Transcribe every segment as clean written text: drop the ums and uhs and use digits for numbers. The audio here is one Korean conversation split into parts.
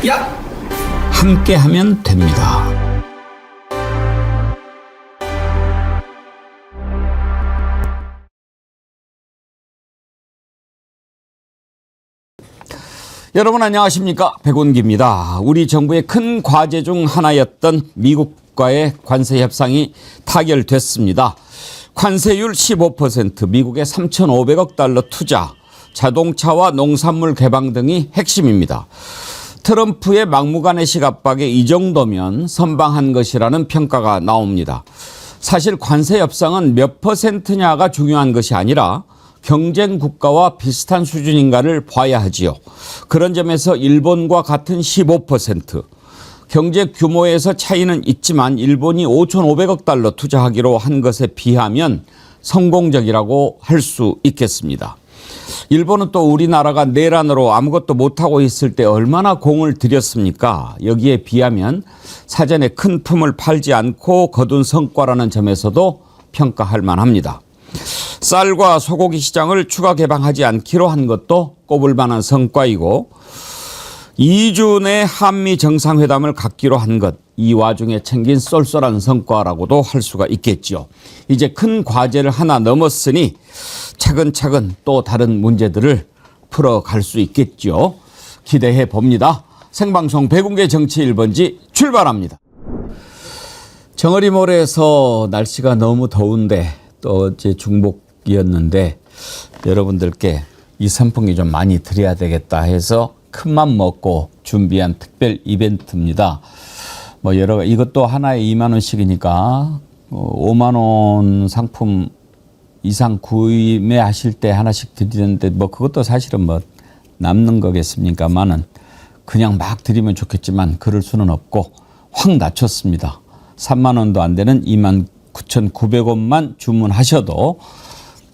야! 함께하면 됩니다. 여러분 안녕하십니까? 백운기입니다. 우리 정부의 큰 과제 중 하나였던 미국과의 관세 협상이 타결됐습니다. 관세율 15%, 미국의 3,500억 달러 투자, 자동차와 농산물 개방 등이 핵심입니다. 트럼프의 막무가내 시각박에 이 정도면 선방한 것이라는 평가가 나옵니다. 사실 관세 협상은 몇 퍼센트냐가 중요한 것이 아니라 경쟁 국가와 비슷한 수준인가를 봐야 하지요. 그런 점에서 일본과 같은 15%, 경제 규모에서 차이는 있지만 일본이 5,500억 달러 투자하기로 한 것에 비하면 성공적이라고 할 수 있겠습니다. 일본은 또 우리나라가 내란으로 아무것도 못하고 있을 때 얼마나 공을 들였습니까? 여기에 비하면 사전에 큰 품을 팔지 않고 거둔 성과라는 점에서도 평가할 만합니다. 쌀과 소고기 시장을 추가 개방하지 않기로 한 것도 꼽을 만한 성과이고 2주 내 한미 정상회담을 갖기로 한 것, 이 와중에 챙긴 쏠쏠한 성과라고도 할 수가 있겠죠. 이제 큰 과제를 하나 넘었으니 차근차근 또 다른 문제들을 풀어갈 수 있겠죠. 기대해 봅니다. 생방송 백운계 정치 1번지 출발합니다. 정어리몰에서 날씨가 너무 더운데 또 어제 중복이었는데 여러분들께 이 선풍기 좀 많이 드려야 되겠다 해서 큰맘 먹고 준비한 특별 이벤트입니다. 뭐 이것도 하나에 2만 원씩이니까 5만 원 상품 이상 구매하실 때 하나씩 드리는데 뭐 그것도 사실은 뭐 남는 거겠습니까만은 그냥 막 드리면 좋겠지만 그럴 수는 없고 확 낮췄습니다. 3만 원도 안 되는 29,900원만 주문하셔도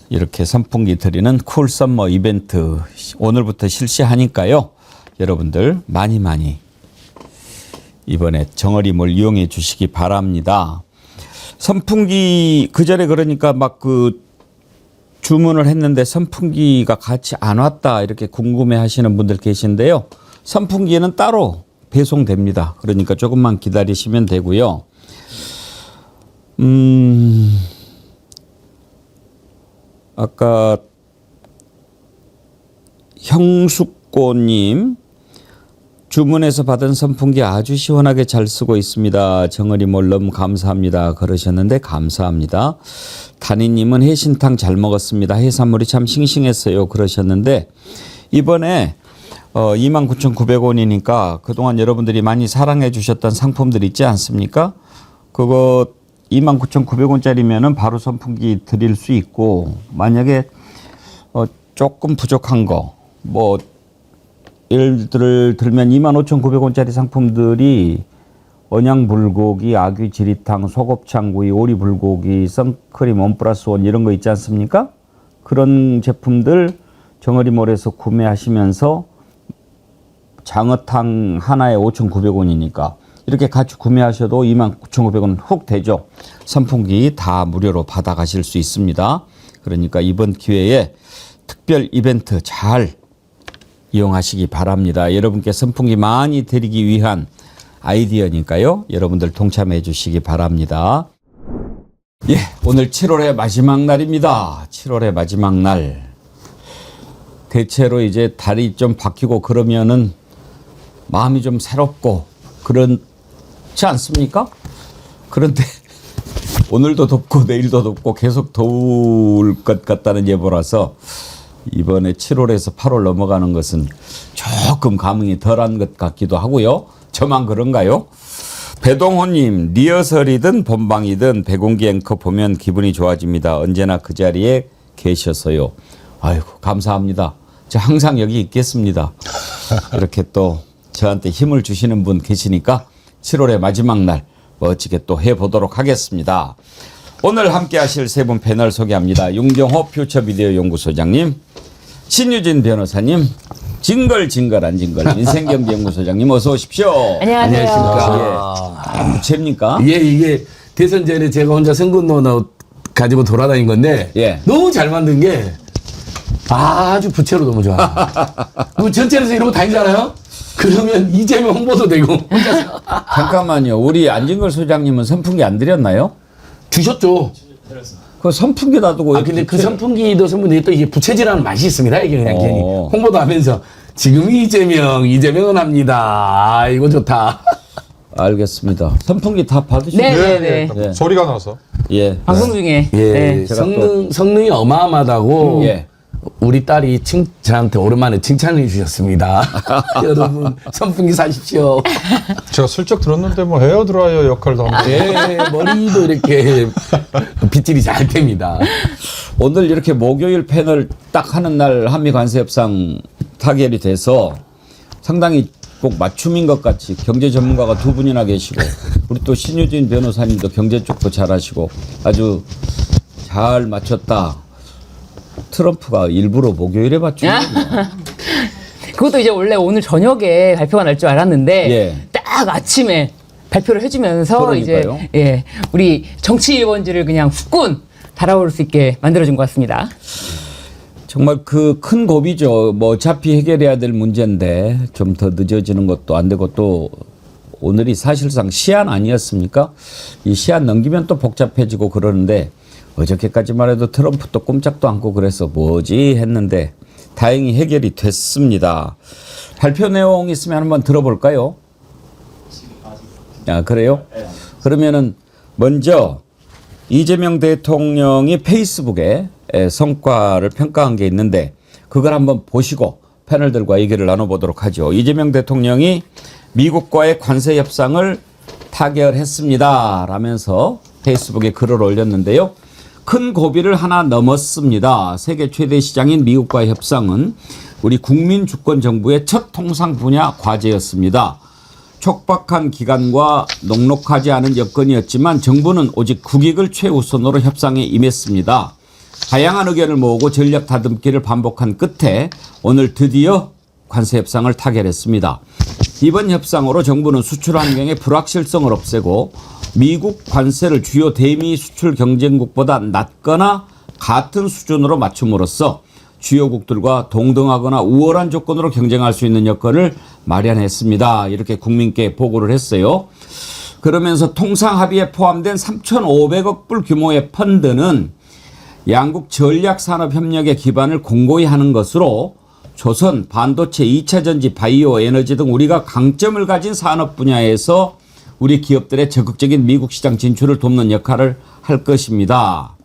이렇게 선풍기 드리는 쿨 썸머 이벤트 오늘부터 실시하니까요. 여러분들 많이 이번에 정어리몰 이용해 주시기 바랍니다. 선풍기 그전에 그러니까 막 그 주문을 했는데 선풍기가 같이 안 왔다 이렇게 궁금해 하시는 분들 계신데요. 선풍기는 따로 배송됩니다. 그러니까 조금만 기다리시면 되고요. 아까 형숙고님 주문해서 받은 선풍기 아주 시원하게 잘 쓰고 있습니다. 정어리몰 너무 감사합니다. 그러셨는데 감사합니다. 다니님은 해신탕 잘 먹었습니다. 해산물이 참 싱싱했어요. 그러셨는데 이번에 29,900원이니까 그동안 여러분들이 많이 사랑해 주셨던 상품들 있지 않습니까? 그거 29,900원짜리면은 바로 선풍기 드릴 수 있고 만약에 조금 부족한 거 뭐 예를 들면 25,900원짜리 상품들이 언양불고기, 아귀 지리탕, 소곱창구이, 오리불고기, 선크림 원 플러스 원 이런 거 있지 않습니까? 그런 제품들 정어리몰에서 구매하시면서 장어탕 하나에 5,900원이니까 이렇게 같이 구매하셔도 29,900원 훅 되죠. 선풍기 다 무료로 받아가실 수 있습니다. 그러니까 이번 기회에 특별 이벤트 잘 이용하시기 바랍니다. 여러분께 선풍기 많이 드리기 위한 아이디어니까요. 여러분들 동참해 주시기 바랍니다. 예, 오늘 7월의 마지막 날입니다. 7월의 마지막 날. 대체로 이제 달이 좀 바뀌고 그러면은 마음이 좀 새롭고 그렇지 않습니까? 그런데 오늘도 덥고 내일도 덥고 계속 더울 것 같다는 예보라서 이번에 7월에서 8월 넘어가는 것은 조금 감흥이 덜한 것 같기도 하고요. 저만 그런가요? 배동호님, 리허설이든 본방이든 백운기 앵커 보면 기분이 좋아집니다. 언제나 그 자리에 계셔서요. 아이고 감사합니다. 저 항상 여기 있겠습니다. 이렇게 또 저한테 힘을 주시는 분 계시니까 7월의 마지막 날 멋지게 또 해보도록 하겠습니다. 오늘 함께 하실 세 분 패널 소개합니다. 윤경호 퓨처비디오 연구소장님, 신유진 변호사님, 징걸징걸한 징걸 인생경제연구소장님 어서 오십시오. 안녕하세요. 안녕하십니까. 부채입니까? 예, 이게 대선 전에 제가 혼자 선거노 가지고 돌아다닌 건데 예. 너무 잘 만든 게 아주 부채로 너무 좋아. 그 전철에서 이러고 다니잖아요. 그러면 이재명 홍보도 되고 혼자서 잠깐만요. 우리 안진걸 소장님은 선풍기 안 드렸나요? 주셨죠. 그 선풍기 놔두고. 아 근데 그 선풍기도 선풍기 또 이게 부채질하는 맛이 있습니다. 이게 그냥 괜히 홍보도 하면서 지금 이재명은 합니다. 아, 이거 좋다. 알겠습니다. 선풍기 다 받으시죠? 네. 네. 소리가 나서. 예. 방송 중에. 예, 네. 제가 성능이 어마어마하다고 예. 우리 딸이 저한테 오랜만에 칭찬해 주셨습니다. 여러분 선풍기 사십시오. 제가 슬쩍 들었는데 뭐 헤어드라이어 역할도 합니다. 예, 머리도 이렇게 빗질이 잘 됩니다. 오늘 이렇게 목요일 패널 딱 하는 날 한미 관세 협상 타결이 돼서 상당히 꼭 맞춤인 것 같이 경제 전문가가 두 분이나 계시고 우리 또 신유진 변호사님도 경제 쪽도 잘하시고 아주 잘 맞췄다. 트럼프가 일부러 목요일에 맞추는군요. 그것도 이제 원래 오늘 저녁에 발표가 날 줄 알았는데 예. 딱 아침에 발표를 해주면서 그러니까요. 이제 예 우리 정치 1번지를 그냥 후끈 달아올 수 있게 만들어준 것 같습니다. 정말 그 큰 고비죠. 뭐 어차피 해결해야 될 문제인데 좀 더 늦어지는 것도 안 되고 또 오늘이 사실상 시한 아니었습니까? 이 시한 넘기면 또 복잡해지고 그러는데 어저께까지만 해도 트럼프도 꼼짝도 않고 그래서 뭐지 했는데 다행히 해결이 됐습니다. 발표 내용 있으면 한번 들어볼까요? 아, 그래요? 그러면은 먼저 이재명 대통령이 페이스북에 성과를 평가한 게 있는데 그걸 한번 보시고 패널들과 얘기를 나눠보도록 하죠. 이재명 대통령이 미국과의 관세 협상을 타결했습니다 라면서 페이스북에 글을 올렸는데요. 큰 고비를 하나 넘었습니다. 세계 최대 시장인 미국과의 협상은 우리 국민 주권 정부의 첫 통상 분야 과제였습니다. 촉박한 기간과 녹록하지 않은 여건이었지만 정부는 오직 국익을 최우선으로 협상에 임했습니다. 다양한 의견을 모으고 전략 다듬기를 반복한 끝에 오늘 드디어 관세 협상을 타결했습니다. 이번 협상으로 정부는 수출 환경의 불확실성을 없애고 미국 관세를 주요 대미 수출 경쟁국보다 낮거나 같은 수준으로 맞춤으로써 주요국들과 동등하거나 우월한 조건으로 경쟁할 수 있는 여건을 마련했습니다. 이렇게 국민께 보고를 했어요. 그러면서 통상 합의에 포함된 3,500억 불 규모의 펀드는 양국 전략산업협력의 기반을 공고히 하는 것으로 조선, 반도체, 2차전지, 바이오, 에너지 등 우리가 강점을 가진 산업 분야에서 우리 기업들의 적극적인 미국 시장 진출을 돕는 역할을 할 것입니다.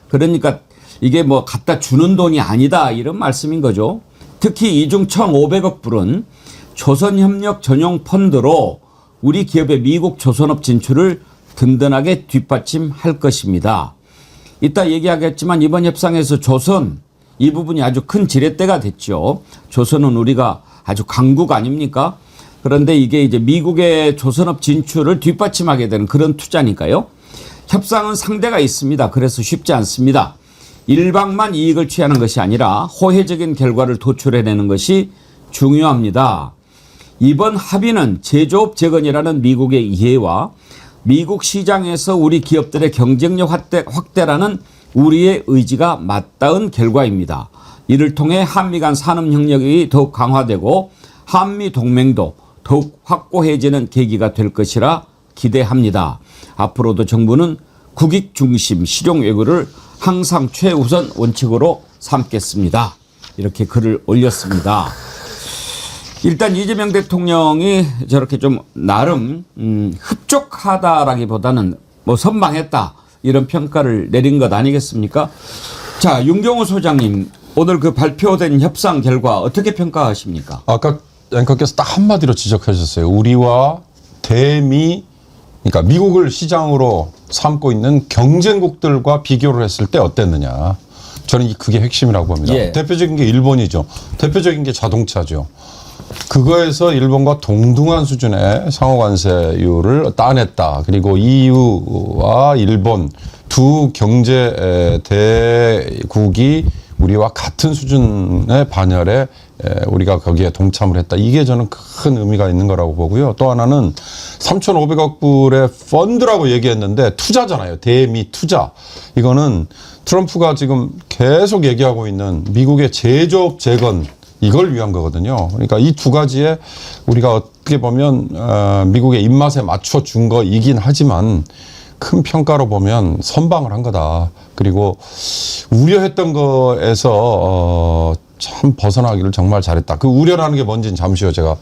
그러니까 이게 뭐 갖다 주는 돈이 아니다 이런 말씀인 거죠. 특히 이중 1,500억 불은 조선협력 전용 펀드로 우리 기업의 미국 조선업 진출을 든든하게 뒷받침할 것입니다. 이따 얘기하겠지만 이번 협상에서 조선 이 부분이 아주 큰 지렛대가 됐죠. 조선은 우리가 아주 강국 아닙니까? 그런데 이게 이제 미국의 조선업 진출을 뒷받침하게 되는 그런 투자니까요. 협상은 상대가 있습니다. 그래서 쉽지 않습니다. 일방만 이익을 취하는 것이 아니라 호혜적인 결과를 도출해내는 것이 중요합니다. 이번 합의는 제조업 재건이라는 미국의 이해와 미국 시장에서 우리 기업들의 경쟁력 확대라는 우리의 의지가 맞닿은 결과입니다. 이를 통해 한미 간 산업 협력이 더욱 강화되고 한미 동맹도 더욱 확고해지는 계기가 될 것이라 기대합니다. 앞으로도 정부는 국익 중심 실용 외교를 항상 최우선 원칙으로 삼겠습니다. 이렇게 글을 올렸습니다. 일단 이재명 대통령이 저렇게 좀 나름 흡족하다라기보다는 뭐 선방했다 이런 평가를 내린 것 아니겠습니까? 자, 윤경호 소장님 오늘 그 발표된 협상 결과 어떻게 평가하십니까? 아까 앵커께서 딱 한마디로 지적하셨어요. 우리와 대미, 그러니까 미국을 시장으로 삼고 있는 경쟁국들과 비교를 했을 때 어땠느냐. 저는 그게 핵심이라고 봅니다. 예. 대표적인 게 일본이죠. 대표적인 게 자동차죠. 그거에서 일본과 동등한 수준의 상호관세율을 따냈다. 그리고 EU와 일본 두 경제 대국이 우리와 같은 수준의 반열에 우리가 거기에 동참을 했다. 이게 저는 큰 의미가 있는 거라고 보고요. 또 하나는 3,500억 불의 펀드라고 얘기했는데 투자잖아요. 대미 투자. 이거는 트럼프가 지금 계속 얘기하고 있는 미국의 제조업 재건 이걸 위한 거거든요. 그러니까 이 두 가지에 우리가 어떻게 보면 미국의 입맛에 맞춰 준 거이긴 하지만 큰 평가로 보면 선방을 한 거다. 그리고 우려했던 거에서 참 벗어나기를 정말 잘했다. 그 우려라는 게 뭔지는 잠시 후에 제가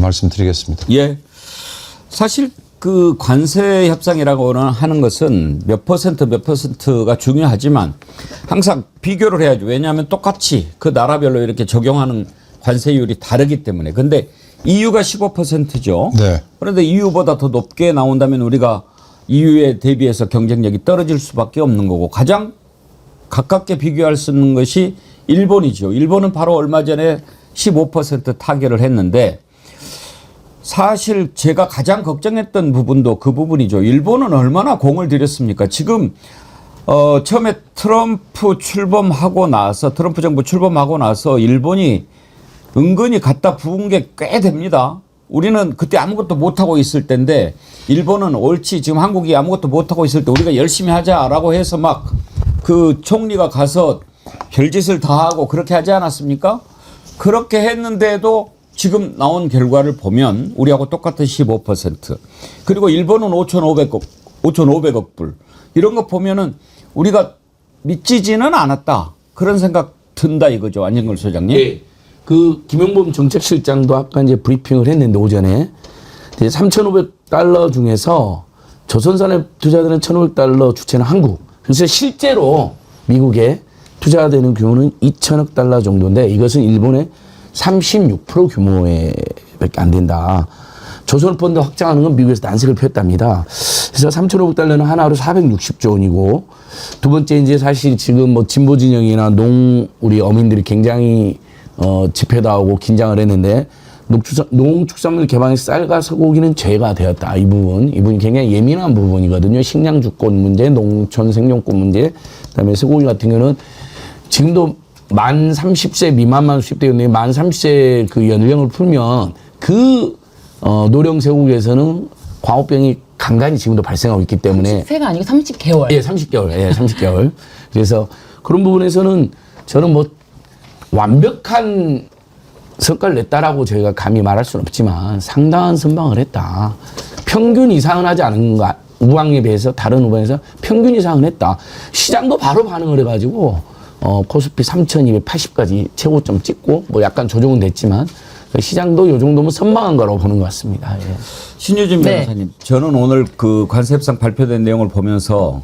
말씀드리겠습니다. 예. 사실 그 관세 협상이라고 하는 것은 몇 퍼센트가 중요하지만 항상 비교를 해야죠. 왜냐하면 똑같이 그 나라별로 이렇게 적용하는 관세율이 다르기 때문에. 근데 EU가 15%죠. 네. 그런데 EU보다 더 높게 나온다면 우리가 EU에 대비해서 경쟁력이 떨어질 수밖에 없는 거고 가장 가깝게 비교할 수 있는 것이 일본이죠. 일본은 바로 얼마 전에 15% 타결을 했는데 사실 제가 가장 걱정했던 부분도 그 부분이죠. 일본은 얼마나 공을 들였습니까? 지금 처음에 트럼프 정부 출범하고 나서 일본이 은근히 갖다 부은 게 꽤 됩니다. 우리는 그때 아무것도 못하고 있을 때인데 일본은 옳지 지금 한국이 아무것도 못하고 있을 때 우리가 열심히 하자라고 해서 막 그 총리가 가서 별짓을 다 하고 그렇게 하지 않았습니까? 그렇게 했는데도 지금 나온 결과를 보면 우리하고 똑같은 15%. 그리고 일본은 5,500억 불. 이런 거 보면은 우리가 미치지는 않았다. 그런 생각 든다 이거죠. 안진걸 소장님. 예. 그 김용범 정책실장도 아까 이제 브리핑을 했는데 오전에 3,500달러 중에서 조선산에 투자되는 1,500달러 주체는 한국. 그래서 실제로 미국에 투자되는 규모는 2,000억 달러 정도인데 이것은 일본의 36% 규모에 밖에 안 된다. 조선펀드 확장하는 건 미국에서 난색을 폈답니다. 그래서 3,500달러는 하나로 460조 원이고 두 번째 이제 사실 지금 뭐 진보 진영이나 우리 어민들이 굉장히 집회도 하고 긴장을 했는데 농축산물 개방에서 쌀과 소고기는 죄가 되었다. 이 부분이 굉장히 예민한 부분이거든요. 식량 주권 문제, 농촌 생존권 문제, 그다음에 소고기 같은 경우는 지금도 만 30세 미만만 수입되는데 만 30세 그 연령을 풀면 그 노령 쇠고기에서는 광우병이 간간히 지금도 발생하고 있기 때문에 30세가 아니고 30개월. 예, 30개월. 예, 30개월. 그래서 그런 부분에서는 저는 뭐 완벽한 성과를 냈다라고 저희가 감히 말할 수는 없지만 상당한 선방을 했다. 평균 이상은 하지 않은가. 우방에 비해서 다른 후보에서 평균 이상은 했다. 시장도 바로 반응을 해가지고 코스피 3,280까지 최고점 찍고 뭐 약간 조정은 됐지만 시장도 요 정도면 선방한 거라고 보는 것 같습니다. 예. 신유진 네. 변호사님, 저는 오늘 그 관세협상 발표된 내용을 보면서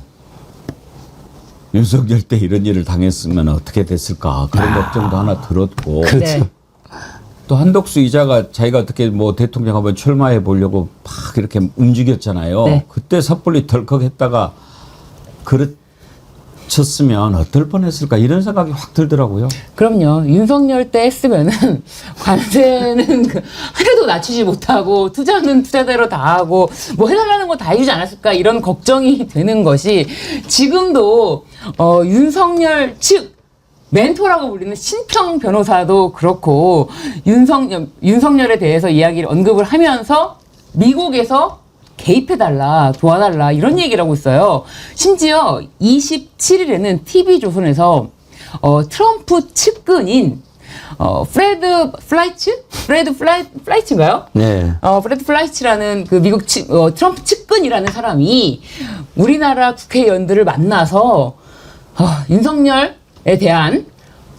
윤석열 때 이런 일을 당했으면 어떻게 됐을까 그런 걱정도 하나 들었고 그렇죠. 네. 또 한덕수 이자가 자기가 어떻게 뭐 대통령 한번 출마해 보려고 막 이렇게 움직였잖아요. 네. 그때 섣불리 덜컥했다가 그렇쳤으면 어떨 뻔했을까 이런 생각이 확 들더라고요. 그럼요. 윤석열 때 했으면은 관세는 하나도 낮추지 못하고 투자는 투자대로 다 하고 뭐 해달라는 거 다 해주지 않았을까 이런 걱정이 되는 것이 지금도 윤석열 측 멘토라고 불리는 신청 변호사도 그렇고 윤석열에 대해서 이야기를 언급을 하면서 미국에서 개입해달라, 도와달라 이런 얘기를 하고 있어요. 심지어 27일에는 TV조선에서 트럼프 측근인 프레드 플라이츠인가요? 네. 프레드 플라이츠라는 그 미국 트럼프 측근이라는 사람이 우리나라 국회의원들을 만나서 윤석열에 대한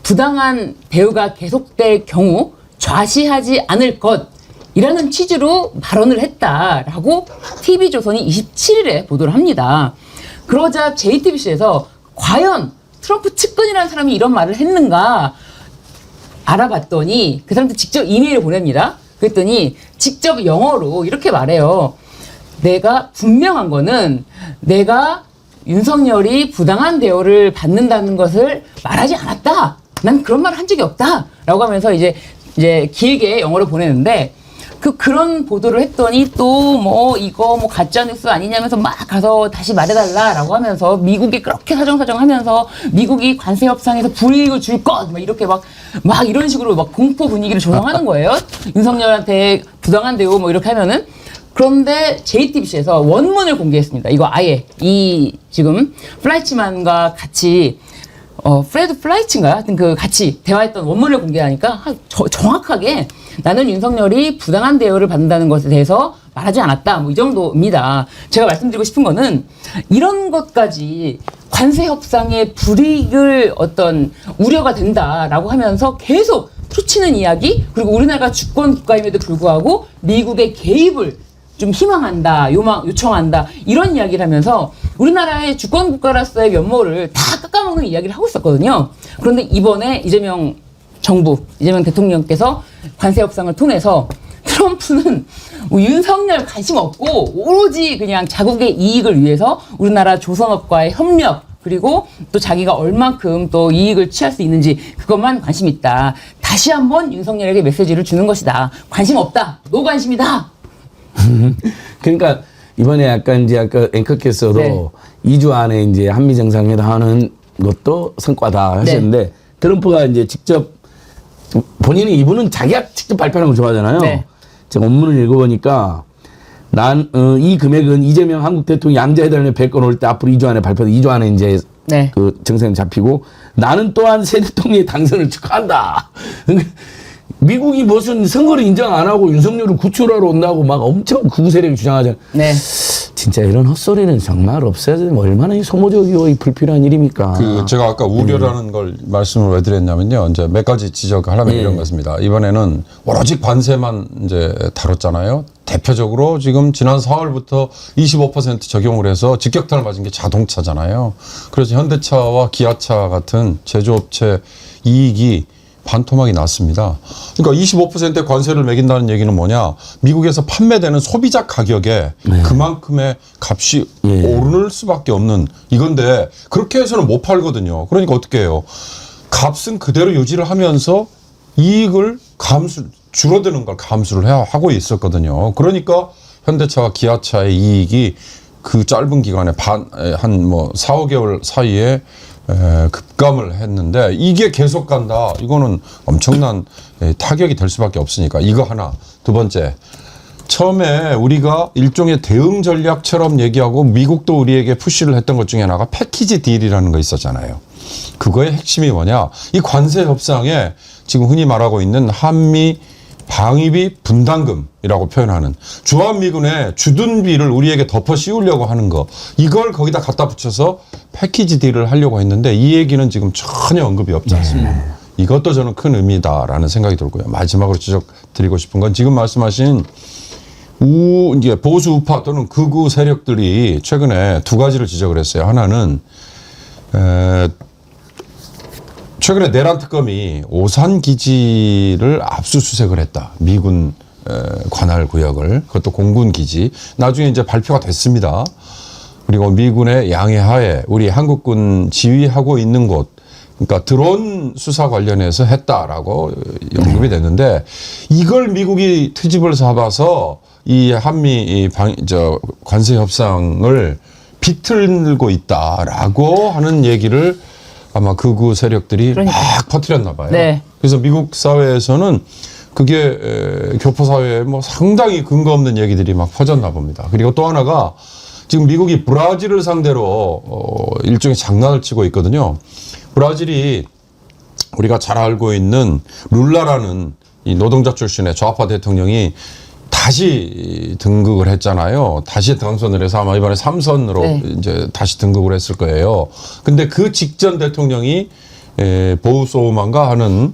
부당한 대우가 계속될 경우 좌시하지 않을 것이라는 취지로 발언을 했다라고 TV조선이 27일에 보도를 합니다. 그러자 JTBC에서 과연 트럼프 측근이라는 사람이 이런 말을 했는가 알아봤더니 그 사람한테 직접 이메일을 보냅니다. 그랬더니 직접 영어로 이렇게 말해요. 내가 분명한 거는 내가 윤석열이 부당한 대우를 받는다는 것을 말하지 않았다. 난 그런 말을 한 적이 없다. 라고 하면서 이제 길게 영어로 보내는데 그런 보도를 했더니 또 뭐 이거 뭐 가짜뉴스 아니냐면서 막 가서 다시 말해달라라고 하면서 미국이 그렇게 사정사정 하면서 미국이 관세 협상에서 불이익을 줄 것 막 이렇게 막 이런 식으로 막 공포 분위기를 조성하는 거예요. 윤석열한테 부당한 대우 뭐 이렇게 하면은 그런데 JTBC에서 원문을 공개했습니다. 이거 아예 이 지금 플라이츠만과 같이 프레드 플라이츠인가요? 하여튼 그 같이 대화했던 원문을 공개하니까 정확하게 나는 윤석열이 부당한 대우를 받는다는 것에 대해서 말하지 않았다. 뭐 이 정도입니다. 제가 말씀드리고 싶은 거는 이런 것까지 관세 협상의 불이익을 어떤 우려가 된다라고 하면서 계속 투치는 이야기, 그리고 우리나라가 주권 국가임에도 불구하고 미국의 개입을 좀 희망한다, 요청한다, 이런 이야기를 하면서 우리나라의 주권 국가로서의 면모를 다 깎아먹는 이야기를 하고 있었거든요. 그런데 이번에 이재명 대통령께서 관세 협상을 통해서 트럼프는 뭐 윤석열 관심 없고 오로지 그냥 자국의 이익을 위해서 우리나라 조선업과의 협력, 그리고 또 자기가 얼만큼 또 이익을 취할 수 있는지 그것만 관심 있다. 다시 한번 윤석열에게 메시지를 주는 것이다. 관심 없다. 노관심이다. 그러니까 이번에 약간 이제 아까 앵커께서도 네. 2주 안에 이제 한미 정상회담 하는 것도 성과다 하셨는데 네. 트럼프가 이제 직접 본인이 이분은 자기가 직접 발표하는 걸 좋아하잖아요. 네. 제가 원문을 읽어보니까 이 금액은 이재명 한국 대통령 양자회담에 100건 올 때 앞으로 2주 안에 발표돼 2주 안에 이제 네. 그 정상 잡히고 나는 또한 새 대통령의 당선을 축하한다. 미국이 무슨 선거를 인정 안 하고 윤석열을 구출하러 온다고 막 엄청 극우 세력이 주장하잖아요. 네. 진짜 이런 헛소리는 정말 없어야 되면 얼마나 소모적이고 불필요한 일입니까? 제가 아까 우려라는 걸 말씀을 왜 드렸냐면요. 이제 몇 가지 지적하려면 이런 것입니다. 이번에는 오로지 관세만 이제 다뤘잖아요. 대표적으로 지금 지난 4월부터 25% 적용을 해서 직격탄을 맞은 게 자동차잖아요. 그래서 현대차와 기아차 같은 제조업체 이익이 반토막이 났습니다. 그러니까 25%의 관세를 매긴다는 얘기는 뭐냐? 미국에서 판매되는 소비자 가격에 그만큼의 값이 오를 수밖에 없는 이건데 그렇게 해서는 못 팔거든요. 그러니까 어떻게 해요? 값은 그대로 유지를 하면서 이익을 줄어드는 걸 감수를 하고 있었거든요. 그러니까 현대차와 기아차의 이익이 그 짧은 기간에 한 4, 5개월 사이에 급감을 했는데 이게 계속 간다. 이거는 엄청난 타격이 될 수밖에 없으니까 이거 하나. 두 번째, 처음에 우리가 일종의 대응 전략처럼 얘기하고 미국도 우리에게 푸시를 했던 것 중에 하나가 패키지 딜이라는 거 있었잖아요. 그거의 핵심이 뭐냐? 이 관세 협상에 지금 흔히 말하고 있는 한미 방위비 분담금이라고 표현하는 주한미군의 주둔비를 우리에게 덮어 씌우려고 하는 거, 이걸 거기다 갖다 붙여서 패키지 딜을 하려고 했는데 이 얘기는 지금 전혀 언급이 없지 않습니다. 이것도 저는 큰 의미다라는 생각이 들고요. 마지막으로 지적드리고 싶은 건 지금 말씀하신 이제 보수 우파 또는 극우 세력들이 최근에 두 가지를 지적을 했어요. 하나는 최근에 내란 특검이 오산 기지를 압수수색을 했다. 미군 관할 구역을, 그것도 공군 기지. 나중에 이제 발표가 됐습니다. 그리고 미군의 양해하에 우리 한국군 지휘하고 있는 곳, 그러니까 드론 수사 관련해서 했다라고 언급이 됐는데 이걸 미국이 트집을 잡아서 이 한미 관세 협상을 비틀고 있다라고 하는 얘기를 아마 극우 세력들이 막 퍼뜨렸나 봐요. 네. 그래서 미국 사회에서는 그게 교포 사회에 뭐 상당히 근거 없는 얘기들이 막 퍼졌나 봅니다. 그리고 또 하나가 지금 미국이 브라질을 상대로 일종의 장난을 치고 있거든요. 브라질이 우리가 잘 알고 있는 룰라라는 이 노동자 출신의 좌파 대통령이 다시 등극을 했잖아요. 다시 당선을 해서 아마 이번에 3선으로 이제 다시 등극을 했을 거예요. 근데 그 직전 대통령이 보우소우만가 하는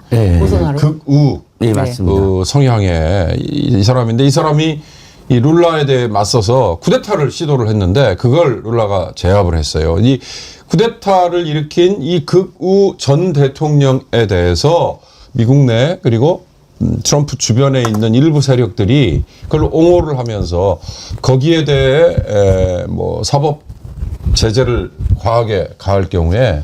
극우 맞습니다. 그 성향의 이 사람인데 이 사람이 이 룰라에 대해 맞서서 쿠데타를 시도를 했는데 그걸 룰라가 제압을 했어요. 이 쿠데타를 일으킨 이 극우 전 대통령에 대해서 미국 내 그리고 트럼프 주변에 있는 일부 세력들이 그걸 옹호를 하면서 거기에 대해 뭐 사법 제재를 과하게 가할 경우에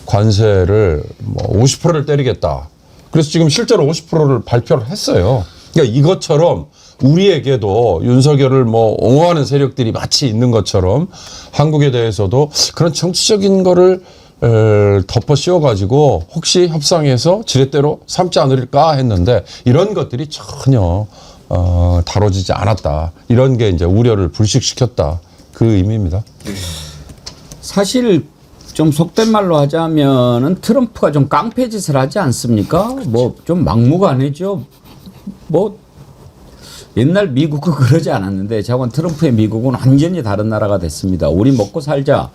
관세를 뭐 50%를 때리겠다. 그래서 지금 실제로 50%를 발표를 했어요. 그러니까 이것처럼 우리에게도 윤석열을 뭐 옹호하는 세력들이 마치 있는 것처럼 한국에 대해서도 그런 정치적인 거를 덮어 씌워가지고 혹시 협상에서 지렛대로 삼지 않을까 했는데 이런 것들이 전혀 다뤄지지 않았다. 이런 게 이제 우려를 불식시켰다. 그 의미입니다. 사실 좀 속된 말로 하자면은 트럼프가 좀 깡패 짓을 하지 않습니까? 뭐 좀 막무가내죠. 뭐 옛날 미국은 그러지 않았는데 자관 트럼프의 미국은 완전히 다른 나라가 됐습니다. 우리 먹고 살자.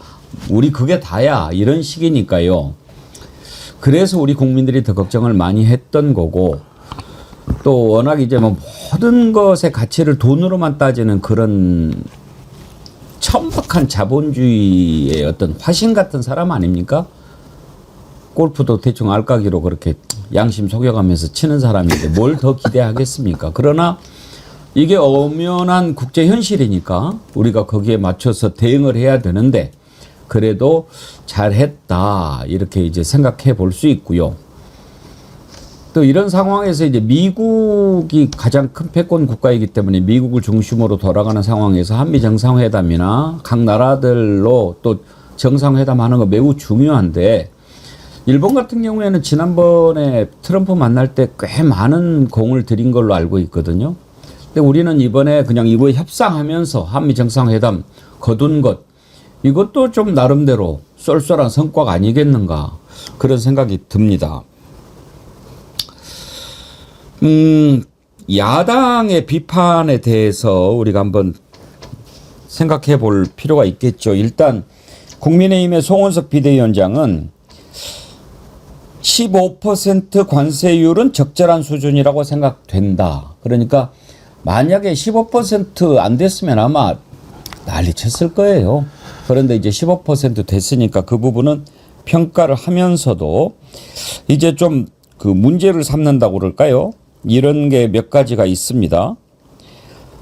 우리 그게 다야. 이런 식이니까요. 그래서 우리 국민들이 더 걱정을 많이 했던 거고 또 워낙 이제 뭐 모든 것의 가치를 돈으로만 따지는 그런 천박한 자본주의의 어떤 화신 같은 사람 아닙니까? 골프도 대충 알까기로 그렇게 양심 속여가면서 치는 사람인데 뭘 더 기대하겠습니까? 그러나 이게 엄연한 국제 현실이니까 우리가 거기에 맞춰서 대응을 해야 되는데 그래도 잘했다 이렇게 이제 생각해 볼 수 있고요. 또 이런 상황에서 이제 미국이 가장 큰 패권 국가이기 때문에 미국을 중심으로 돌아가는 상황에서 한미 정상회담이나 각 나라들로 또 정상회담하는 거 매우 중요한데 일본 같은 경우에는 지난번에 트럼프 만날 때 꽤 많은 공을 들인 걸로 알고 있거든요. 근데 우리는 이번에 그냥 이거에 협상하면서 한미 정상회담 거둔 것 이것도 좀 나름대로 쏠쏠한 성과가 아니겠는가 그런 생각이 듭니다. 야당의 비판에 대해서 우리가 한번 생각해 볼 필요가 있겠죠. 일단 국민의힘의 송원석 비대위원장은 15% 관세율은 적절한 수준이라고 생각된다. 그러니까 만약에 15% 안 됐으면 아마 난리 쳤을 거예요. 그런데 이제 15% 됐으니까 그 부분은 평가를 하면서도 이제 좀 그 문제를 삼는다고 그럴까요? 이런 게 몇 가지가 있습니다.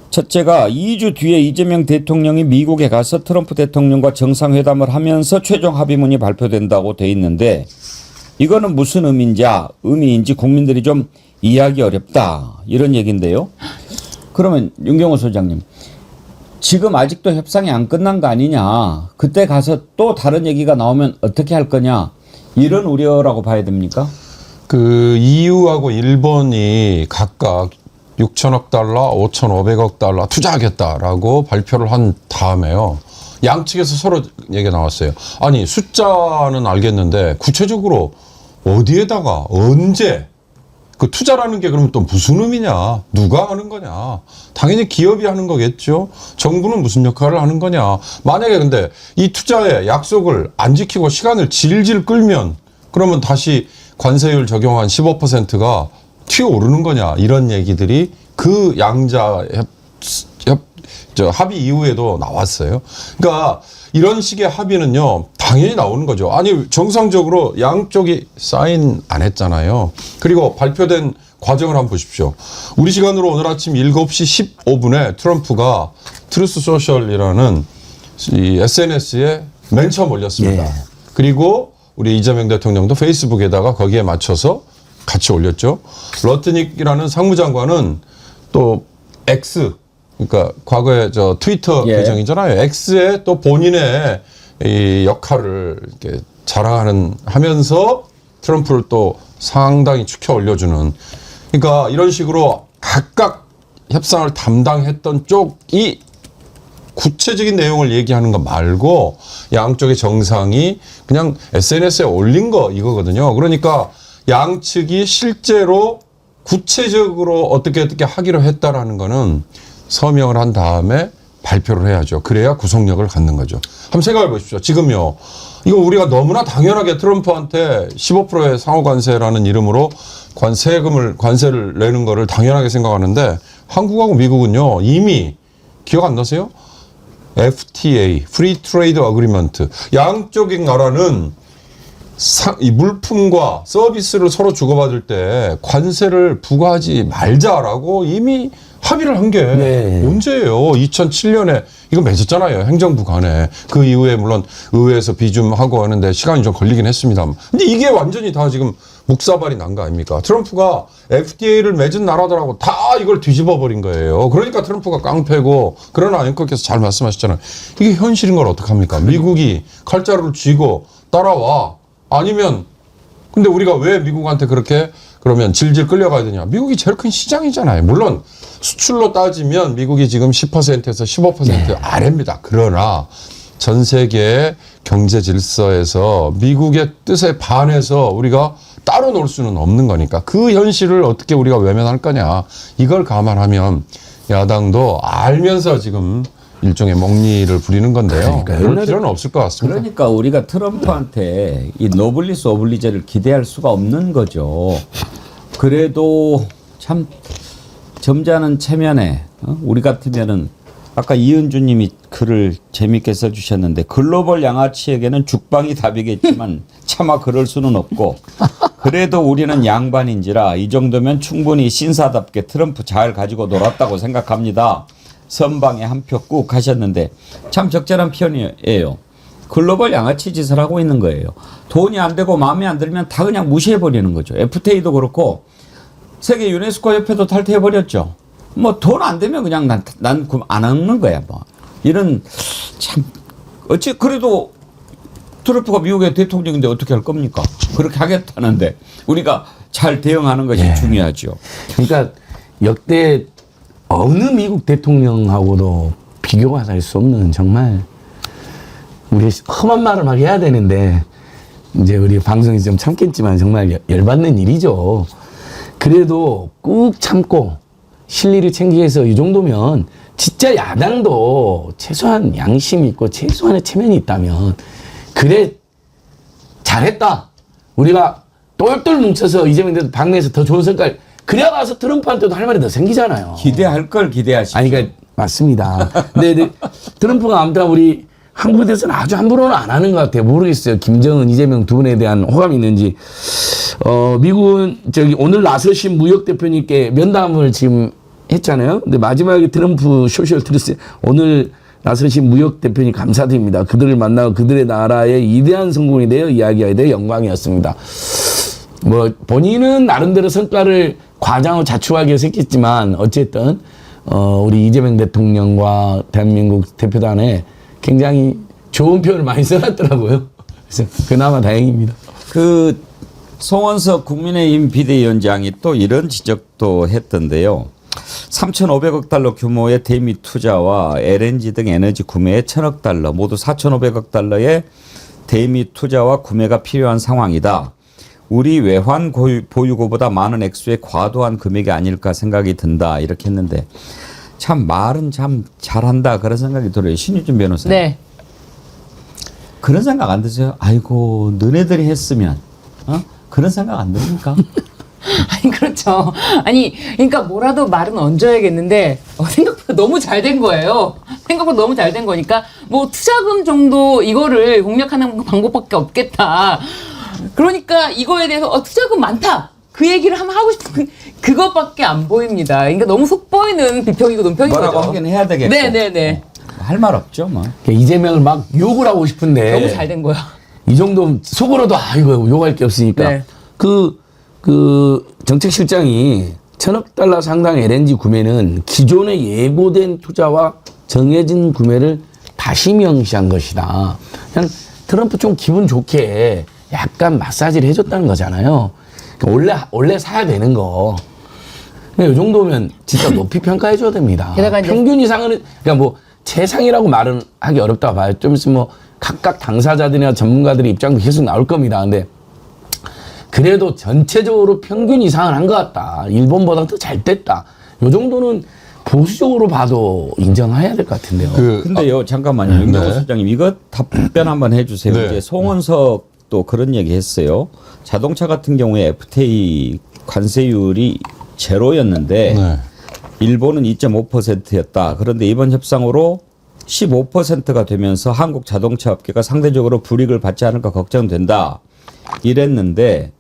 첫째가 2주 뒤에 이재명 대통령이 미국에 가서 트럼프 대통령과 정상회담을 하면서 최종 합의문이 발표된다고 돼 있는데 이거는 무슨 의미인지 국민들이 좀 이해하기 어렵다. 이런 얘기인데요. 그러면 윤경호 소장님. 지금 아직도 협상이 안 끝난 거 아니냐. 그때 가서 또 다른 얘기가 나오면 어떻게 할 거냐. 이런 우려라고 봐야 됩니까? 그 EU하고 일본이 각각 6천억 달러, 5,500억 달러 투자하겠다라고 발표를 한 다음에요. 양측에서 서로 얘기가 나왔어요. 아니 숫자는 알겠는데 구체적으로 어디에다가 언제 그 투자라는 게 그러면 또 무슨 의미냐? 누가 하는 거냐? 당연히 기업이 하는 거겠죠. 정부는 무슨 역할을 하는 거냐? 만약에 근데 이 투자의 약속을 안 지키고 시간을 질질 끌면 그러면 다시 관세율 적용한 15%가 튀어오르는 거냐? 이런 얘기들이 그 양자 합의 이후에도 나왔어요. 그러니까 이런 식의 합의는요, 당연히 나오는 거죠. 아니, 정상적으로 양쪽이 사인 안 했잖아요. 그리고 발표된 과정을 한번 보십시오. 우리 시간으로 오늘 아침 7시 15분에 트럼프가 트루스 소셜이라는 이 SNS에 맨 처음 올렸습니다. 예. 그리고 우리 이재명 대통령도 페이스북에다가 거기에 맞춰서 같이 올렸죠. 러트닉이라는 상무장관은 또 X, 그러니까 과거에 저 트위터 예. 계정이잖아요. X에 또 본인의 이 역할을 이렇게 하면서 트럼프를 또 상당히 축혀 올려주는. 그러니까 이런 식으로 각각 협상을 담당했던 쪽이 구체적인 내용을 얘기하는 거 말고 양쪽의 정상이 그냥 SNS에 올린 거 이거거든요. 그러니까 양측이 실제로 구체적으로 어떻게 하기로 했다라는 거는 서명을 한 다음에 발표를 해야죠. 그래야 구속력을 갖는 거죠. 한번 생각해 보십시오. 지금요. 이거 우리가 너무나 당연하게 트럼프한테 15%의 상호관세라는 이름으로 관세를 내는 거를 당연하게 생각하는데 한국하고 미국은요. 이미 기억 안 나세요? FTA, Free Trade Agreement. 양쪽의 나라는 이 물품과 서비스를 서로 주고받을 때 관세를 부과하지 말자라고 이미 합의를 한 게 네. 언제예요? 2007년에 이거 맺었잖아요. 행정부 간에. 그 이후에 물론 의회에서 비준하고 하는데 시간이 좀 걸리긴 했습니다만. 근데 이게 완전히 다 지금 묵사발이 난 거 아닙니까? 트럼프가 FTA를 맺은 나라들하고 다 이걸 뒤집어 버린 거예요. 그러니까 트럼프가 깡패고, 그러나 앵커께서 잘 말씀하셨잖아요. 이게 현실인 걸 어떡합니까? 미국이 칼자루를 쥐고 따라와. 아니면 근데 우리가 왜 미국한테 그렇게 그러면 질질 끌려가야 되냐? 미국이 제일 큰 시장이잖아요. 물론 수출로 따지면 미국이 지금 10%에서 15% 아래입니다. 그러나 전 세계 경제 질서에서 미국의 뜻에 반해서 우리가 따로 놀 수는 없는 거니까 그 현실을 어떻게 우리가 외면할 거냐. 이걸 감안하면 야당도 알면서 지금 일종의 먹니를 부리는 건데요. 그럴 필요는 없을 것 같습니다. 그러니까 우리가 트럼프한테 이 노블리스 오블리제를 기대할 수가 없는 거죠. 그래도 참 점잖은 체면에 우리 같으면은 아까 이은주님이 글을 재밌게 써주셨는데 글로벌 양아치에게는 죽방이 답이겠지만 차마 그럴 수는 없고 그래도 우리는 양반인지라 이 정도면 충분히 신사답게 트럼프 잘 가지고 놀았다고 생각합니다. 선방에 한 표 꾹 하셨는데 참 적절한 표현이에요. 글로벌 양아치 짓을 하고 있는 거예요. 돈이 안 되고 마음에 안 들면 다 그냥 무시해버리는 거죠. FTA도 그렇고 세계 유네스코 협회도 탈퇴해버렸죠. 뭐 돈 안 되면 그냥 난 안 하는 거야. 뭐 이런 참 어찌 그래도 트럼프가 미국의 대통령인데 어떻게 할 겁니까? 그렇게 하겠다는데 우리가 잘 대응하는 것이 중요하죠. 그러니까 역대 어느 미국 대통령하고도 비교가 될 수 없는 정말 우리 험한 말을 막 해야 되는데 이제 우리 방송이 좀 참겠지만 정말 열받는 일이죠. 그래도 꾹 참고 실리를 챙기기 위해서 이 정도면 진짜 야당도 최소한 양심이 있고 최소한의 체면이 있다면 그래 잘했다. 우리가 똘똘 뭉쳐서 이재명 대통령 방내에서 더 좋은 성과를 그래야 가서 트럼프한테도 할 말이 더 생기잖아요. 기대할 걸 기대하시죠. 아니, 그러니까 맞습니다. 근데 트럼프가 아무튼 우리 한국에 대해서는 아주 함부로는 안 하는 것 같아요. 모르겠어요. 김정은, 이재명 두 분에 대한 호감이 있는지. 미국은 오늘 나서신 무역 대표님께 면담을 지금 했잖아요. 근데 마지막에 트럼프 소셜 트루스 오늘 나서신 무역 대표님 감사드립니다. 그들을 만나고 그들의 나라의 위대한 성공에 대해 이야기하게 돼 영광이었습니다. 뭐 본인은 나름대로 성과를 과장하고 자축하기 위해서 했겠지만 어쨌든 우리 이재명 대통령과 대한민국 대표단에 굉장히 좋은 표현을 많이 써놨더라고요. 그래서 그나마 다행입니다. 그 송원석 국민의힘 비대위원장이 또 이런 지적도 했던데요. 3,500억 달러 규모의 대미 투자와 LNG 등 에너지 구매에 1,000억 달러 모두 4,500억 달러의 대미 투자와 구매가 필요한 상황이다. 우리 외환 보유고보다 많은 액수의 과도한 금액이 아닐까 생각이 든다. 이렇게 했는데 참 말은 참 잘한다 그런 생각이 들어요. 신유진 변호사님. 네. 그런 생각 안 드세요? 아이고 너네들이 했으면 그런 생각 안 듭니까? 아니 그렇죠. 아니 그러니까 뭐라도 말은 얹어야겠는데 생각보다 너무 잘 된 거예요. 생각보다 너무 잘 된 거니까 뭐 투자금 정도 이거를 공략하는 방법밖에 없겠다. 그러니까 이거에 대해서 투자금 많다. 그 얘기를 한번 하고 싶은 그것밖에 안 보입니다. 그러니까 너무 속보이는 비평이고 논평인 거죠. 뭐라고 하긴 해야 되겠고. 네네네. 할 말 없죠 뭐. 이재명을 막 욕을 하고 싶은데 너무 잘 된 거야. 이 정도 속으로도 이거 욕할 게 없으니까 네. 그 정책실장이 1,000억 달러 상당 LNG 구매는 기존에 예고된 투자와 정해진 구매를 다시 명시한 것이다. 그냥 트럼프 좀 기분 좋게 약간 마사지를 해줬다는 거잖아요. 그러니까 원래 사야 되는 거. 이 정도면 진짜 높이 평가해줘야 됩니다. 게다가 이제 평균 이상은 그러니까 뭐 최상이라고 말은 하기 어렵다고 봐요. 좀 있으면 뭐 각각 당사자들이나 전문가들의 입장도 계속 나올 겁니다. 근데 그래도 전체적으로 평균 이상은 한 것 같다. 일본보다 더 잘 됐다. 요 정도는 보수적으로 봐도 인정해야 될 것 같은데요. 근데요, 잠깐만요. 윤경호 소장님, 이거 답변 한번 해주세요. 네. 이제 송원석도 그런 얘기 했어요. 자동차 같은 경우에 FTA 관세율이 제로였는데 네. 일본은 2.5%였다. 그런데 이번 협상으로 15%가 되면서 한국 자동차 업계가 상대적으로 불이익을 받지 않을까 걱정된다. 이랬는데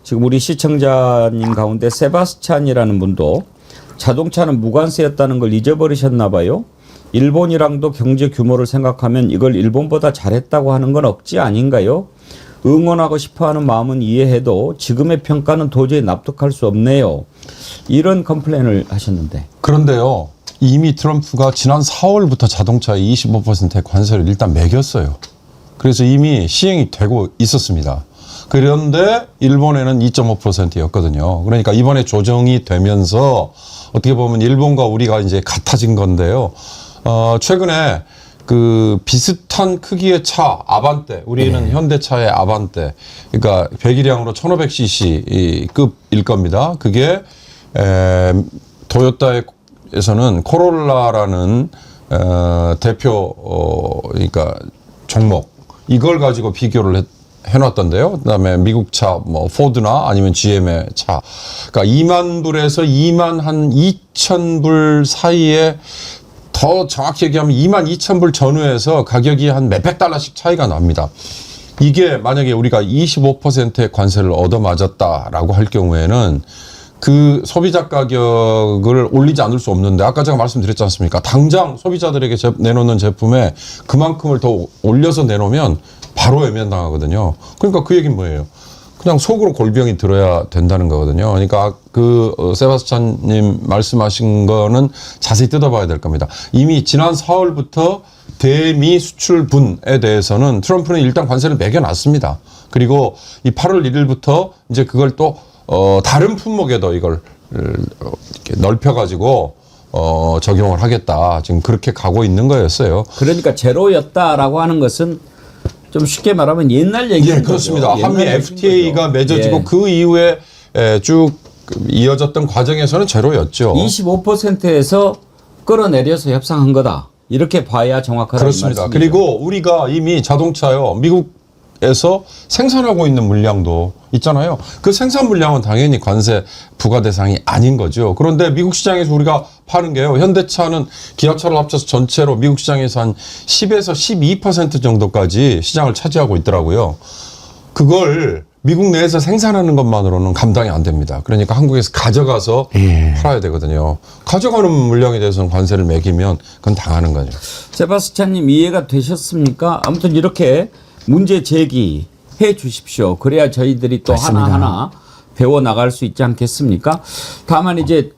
지금 우리 시청자님 가운데 세바스찬이라는 분도 자동차는 무관세였다는 걸 잊어버리셨나 봐요. 일본이랑도 경제 규모를 생각하면 이걸 일본보다 잘했다고 하는 건 억지 아닌가요? 응원하고 싶어하는 마음은 이해해도 지금의 평가는 도저히 납득할 수 없네요. 이런 컴플레인을 하셨는데. 그런데요. 이미 트럼프가 지난 4월부터 자동차에 25%의 관세를 일단 매겼어요. 그래서 이미 시행이 되고 있었습니다. 그런데 일본에는 2.5%였거든요. 그러니까 이번에 조정이 되면서 어떻게 보면 일본과 우리가 이제 같아진 건데요. 최근에 그 비슷한 크기의 차 아반떼, 우리는 현대차의 아반떼, 그러니까 배기량으로 1500cc 급일 겁니다. 그게 도요타에서는 코롤라라는 대표 그러니까 종목, 이걸 가지고 비교를 해놨던데요. 그다음에 미국 차, 뭐 포드나 아니면 GM의 차, 그러니까 2만 불에서 2만 한 2천 불 사이에, 더 정확히 얘기하면 2만 2천 불 전후에서 가격이 한 몇백 달러씩 차이가 납니다. 이게 만약에 우리가 25%의 관세를 얻어맞았다라고 할 경우에는 그 소비자 가격을 올리지 않을 수 없는데, 아까 제가 말씀드렸지 않습니까? 당장 소비자들에게 내놓는 제품에 그만큼을 더 올려서 내놓으면 바로 외면당하거든요. 그러니까 그 얘기는 뭐예요? 그냥 속으로 골병이 들어야 된다는 거거든요. 그러니까 그 세바스찬님 말씀하신 거는 자세히 뜯어봐야 될 겁니다. 이미 지난 4월부터 대미 수출분에 대해서는 트럼프는 일단 관세를 매겨놨습니다. 그리고 이 8월 1일부터 이제 그걸 또 다른 품목에도 이걸 이렇게 넓혀가지고 적용을 하겠다. 지금 그렇게 가고 있는 거였어요. 그러니까 제로였다라고 하는 것은 좀 쉽게 말하면 옛날 얘기죠. 예, 그렇습니다. 한미 FTA가 맺어지고 예. 그 이후에 쭉 이어졌던 과정에서는 제로였죠. 25%에서 끌어내려서 협상한 거다. 이렇게 봐야 정확하다. 그렇습니다. 그리고 우리가 이미 자동차요, 미국에서 생산하고 있는 물량도 있잖아요. 그 생산 물량은 당연히 관세 부과 대상이 아닌 거죠. 그런데 미국 시장에서 우리가 파는 게요, 현대차는 기아차를 합쳐서 전체로 미국 시장에서 한 10에서 12% 정도까지 시장을 차지하고 있더라고요. 그걸 미국 내에서 생산하는 것만으로는 감당이 안 됩니다. 그러니까 한국에서 가져가서 팔아야 되거든요. 가져가는 물량에 대해서는 관세를 매기면 그건 당하는 거죠. 세바스찬님 이해가 되셨습니까? 아무튼 이렇게 문제 제기해 주십시오. 그래야 저희들이 또 맞습니다. 하나하나 배워 나갈 수 있지 않겠습니까? 다만 이제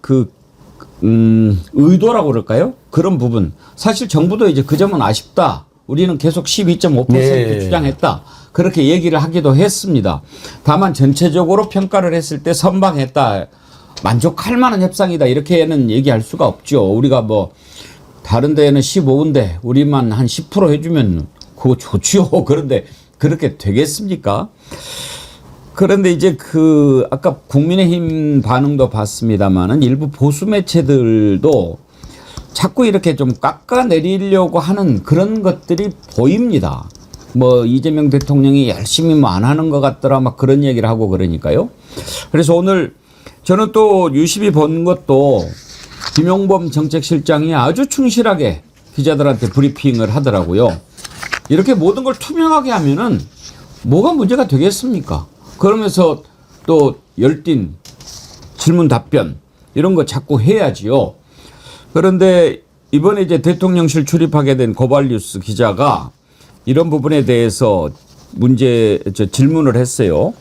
의도라고 그럴까요? 그런 부분. 사실 정부도 이제 그 점은 아쉽다. 우리는 계속 12.5% 네. 주장했다. 그렇게 얘기를 하기도 했습니다. 다만 전체적으로 평가를 했을 때 선방했다. 만족할 만한 협상이다. 이렇게는 얘기할 수가 없죠. 우리가 뭐 다른 데에는 15인데 우리만 한 10% 해주면 그거 좋지요. 그런데 그렇게 되겠습니까? 그런데 이제 아까 국민의힘 반응도 봤습니다만은 일부 보수 매체들도 자꾸 이렇게 좀 깎아내리려고 하는 그런 것들이 보입니다. 뭐 이재명 대통령이 열심히 뭐 안 하는 것 같더라 막 그런 얘기를 하고 그러니까요. 그래서 오늘 저는 또 유심히 본 것도 김용범 정책실장이 아주 충실하게 기자들한테 브리핑을 하더라고요. 이렇게 모든 걸 투명하게 하면은 뭐가 문제가 되겠습니까? 그러면서 또 열띤 질문 답변 이런 거 자꾸 해야지요. 그런데 이번에 이제 대통령실 출입하게 된 고발뉴스 기자가 이런 부분에 대해서 질문을 했어요.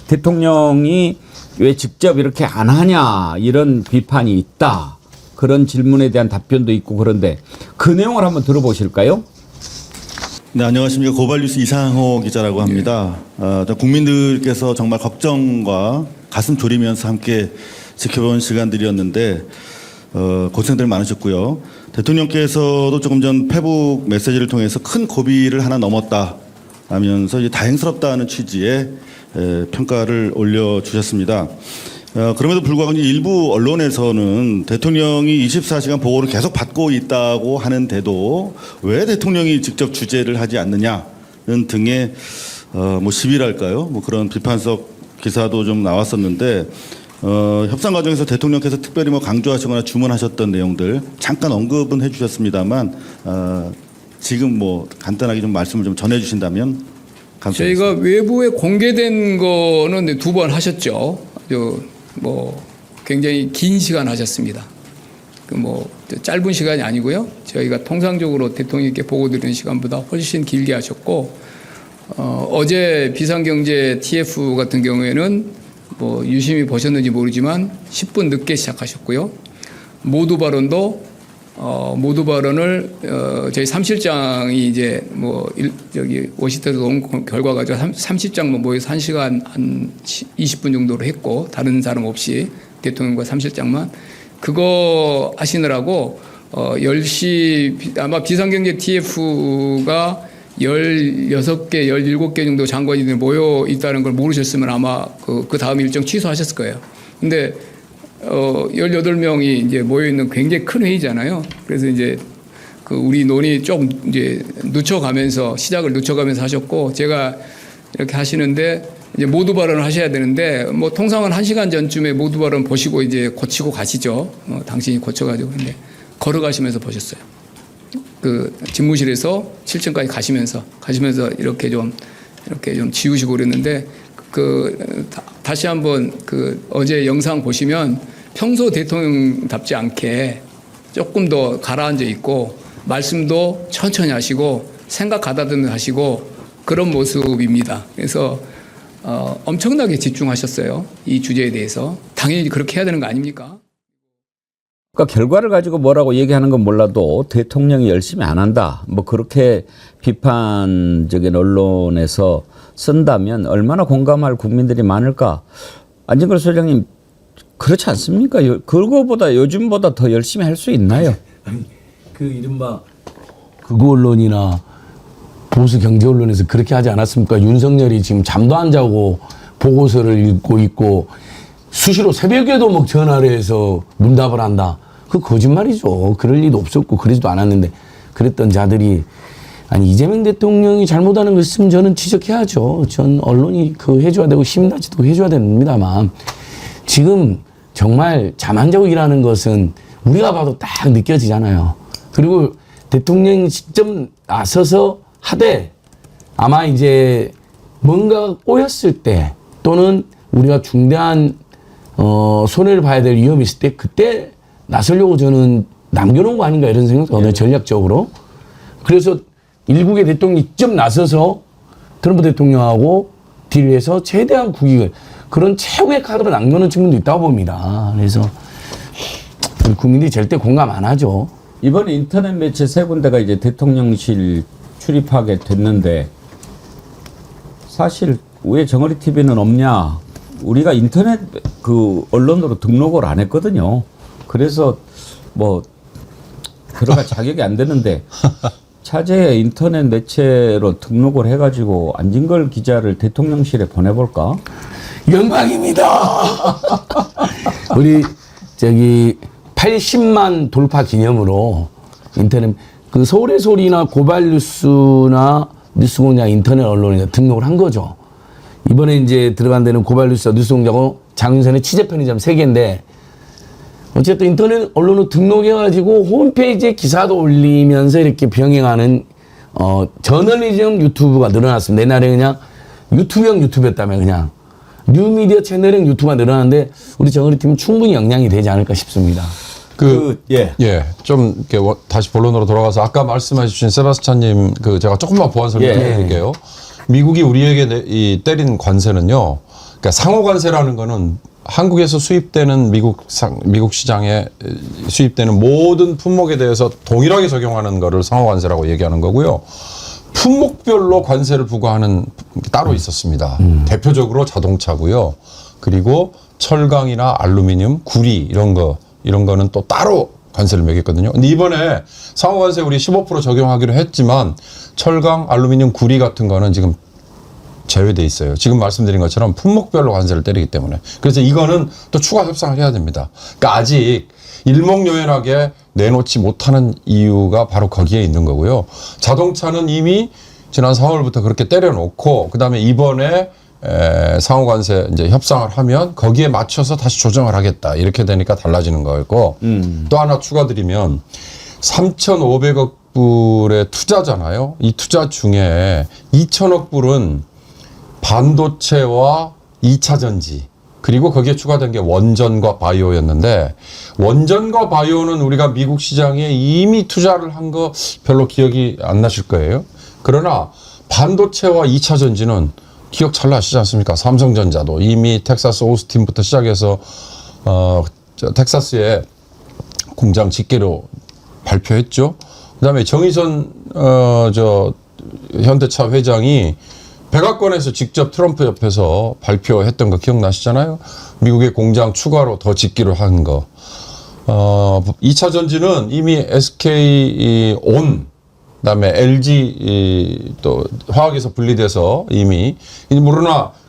대통령이 왜 직접 이렇게 안 하냐 이런 비판이 있다. 그런 질문에 대한 답변도 있고 그런데 그 내용을 한번 들어보실까요? 네, 안녕하십니까. 고발뉴스 이상호 기자라고 합니다. 국민들께서 정말 걱정과 가슴 졸이면서 함께 지켜본 시간들이었는데 고생들 많으셨고요. 대통령께서도 조금 전 페북 메시지를 통해서 큰 고비를 하나 넘었다 하면서 이제 다행스럽다는 취지의 평가를 올려주셨습니다. 그럼에도 불구하고 일부 언론에서는 대통령이 24시간 보고를 계속 받고 있다고 하는데도 왜 대통령이 직접 주재를 하지 않느냐는 등의 뭐 시비랄까요? 뭐 그런 비판적 기사도 좀 나왔었는데 협상 과정에서 대통령께서 특별히 뭐 강조하시거나 주문하셨던 내용들 잠깐 언급은 해주셨습니다만 지금 뭐 간단하게 좀 말씀을 좀 전해주신다면 감사하겠습니다. 저희가 외부에 공개된 거는 2번 하셨죠. 뭐 굉장히 긴 시간 하셨습니다. 뭐 짧은 시간이 아니고요. 저희가 통상적으로 대통령께 보고 드리는 시간보다 훨씬 길게 하셨고 어제 비상경제 TF 같은 경우에는 뭐 유심히 보셨는지 모르지만 10분 늦게 시작하셨고요. 모두 발언도 모두 발언을 저희 3실장이 이제 뭐 저기 워싱턴에서 온 결과 가지고 30장 모여서 1시간 한 20분 정도로 했고 다른 사람 없이 대통령과 3실장만 그거 하시느라고 10시 아마 비상경제 TF가 16개, 17개 정도 장관님들 모여 있다는 걸 모르셨으면 아마 그 다음 일정 취소하셨을 거예요. 근데 18명이 이제 모여 있는 굉장히 큰 회의잖아요. 그래서 이제 그 우리 논의 좀 이제 늦춰가면서 시작을 늦춰가면서 하셨고 제가 이렇게 하시는데 이제 모두 발언을 하셔야 되는데 뭐 통상은 1시간 전쯤에 모두 발언 보시고 이제 고치고 가시죠. 당신이 고쳐가지고 근데 걸어가시면서 보셨어요. 그 집무실에서 7층까지 가시면서 이렇게 좀 지우시고 그랬는데 다시 한번 어제 영상 보시면 평소 대통령답지 않게 조금 더 가라앉아 있고 말씀도 천천히 하시고 생각 가다듬 하시고 그런 모습입니다. 그래서 엄청나게 집중하셨어요. 이 주제에 대해서. 당연히 그렇게 해야 되는 거 아닙니까? 그러니까 결과를 가지고 뭐라고 얘기하는 건 몰라도 대통령이 열심히 안 한다. 뭐 그렇게 비판적인 언론에서 쓴다면 얼마나 공감할 국민들이 많을까. 안진걸 소장님 그렇지 않습니까? 그거보다 요즘보다 더 열심히 할 수 있나요? 그 이른바 극우 언론이나 보수 경제 언론에서 그렇게 하지 않았습니까? 윤석열이 지금 잠도 안 자고 보고서를 읽고 있고 수시로 새벽에도 막 전화를 해서 문답을 한다. 그 거짓말이죠. 그럴 리도 없었고 그러지도 않았는데 그랬던 자들이 아니 이재명 대통령이 잘못하는 거 있으면 저는 지적해야죠. 전 언론이 해줘야 되고 시민단체도 해줘야 됩니다만 지금 정말 잠 안 자고 일하는 것은 우리가 봐도 딱 느껴지잖아요. 그리고 대통령이 직접 나서서 하되 아마 이제 뭔가 꼬였을 때 또는 우리가 중대한 손해를 봐야 될 위험이 있을 때 그때 나서려고 저는 남겨놓은 거 아닌가 이런 생각도 하네요. 전략적으로. 그래서 일국의 대통령이 직접 나서서 트럼프 대통령하고 딜해서 최대한 국익을 그런 최후의 카드로 남겨놓은 측면도 있다고 봅니다. 그래서 우리 국민들이 절대 공감 안 하죠. 이번에 인터넷 매체 3군데가 이제 대통령실 출입하게 됐는데 사실 왜 정어리 TV는 없냐? 우리가 인터넷 언론으로 등록을 안 했거든요. 그래서 뭐 들어갈 자격이 안 되는데 차제에 인터넷 매체로 등록을 해가지고 안진걸 기자를 대통령실에 보내볼까? 영광입니다. 우리 80만 돌파 기념으로 인터넷 서울의 소리나 고발뉴스나 뉴스공장 인터넷 언론에 등록을 한 거죠. 이번에 이제 들어간 데는 고발뉴스 뉴스공장하고 장윤선의 취재 편의점 3개인데 어쨌든 인터넷 언론으로 등록해가지고 홈페이지에 기사도 올리면서 이렇게 병행하는 저널리즘 유튜브가 늘어났습니다. 옛날에 그냥 유튜브형 유튜브였다면 그냥 뉴미디어 채널형 유튜브가 늘어났는데 우리 정어리 팀은 충분히 역량이 되지 않을까 싶습니다. 좀 이렇게 다시 본론으로 돌아가서 아까 말씀해주신 세바스찬님 제가 조금만 보완 설명드릴게요. 미국이 우리에게 때린 관세는요. 그러니까 상호 관세라는 거는 한국에서 수입되는 미국 시장에 수입되는 모든 품목에 대해서 동일하게 적용하는 거를 상호 관세라고 얘기하는 거고요. 품목별로 관세를 부과하는 게 따로 있었습니다. 대표적으로 자동차고요. 그리고 철강이나 알루미늄, 구리 이런 거는 또 따로 관세를 매겼거든요. 근데 이번에 상호 관세 우리 15% 적용하기로 했지만 철강, 알루미늄, 구리 같은 거는 지금 제외돼 있어요. 지금 말씀드린 것처럼 품목별로 관세를 때리기 때문에. 그래서 이거는 또 추가 협상을 해야 됩니다. 그러니까 아직 일목요연하게 내놓지 못하는 이유가 바로 거기에 있는 거고요. 자동차는 이미 지난 4월부터 그렇게 때려놓고 그다음에 이번에 상호 관세 이제 협상을 하면 거기에 맞춰서 다시 조정을 하겠다. 이렇게 되니까 달라지는 거고 또 하나 추가드리면 3,500억 불의 투자잖아요. 이 투자 중에 2,000억 불은 반도체와 2차 전지 그리고 거기에 추가된 게 원전과 바이오였는데 원전과 바이오는 우리가 미국 시장에 이미 투자를 한 거 별로 기억이 안 나실 거예요. 그러나 반도체와 2차 전지는 기억 잘 나시지 않습니까? 삼성전자도 이미 텍사스 오스틴부터 시작해서 텍사스에 공장 짓기로 발표했죠. 그다음에 정의선 현대차 회장이 백악관에서 직접 트럼프 옆에서 발표했던 거 기억나시잖아요. 미국의 공장 추가로 더 짓기로 한 거. 2차 전지는 이미 SK 온, 그다음에 LG 또 화학에서 분리돼서 이미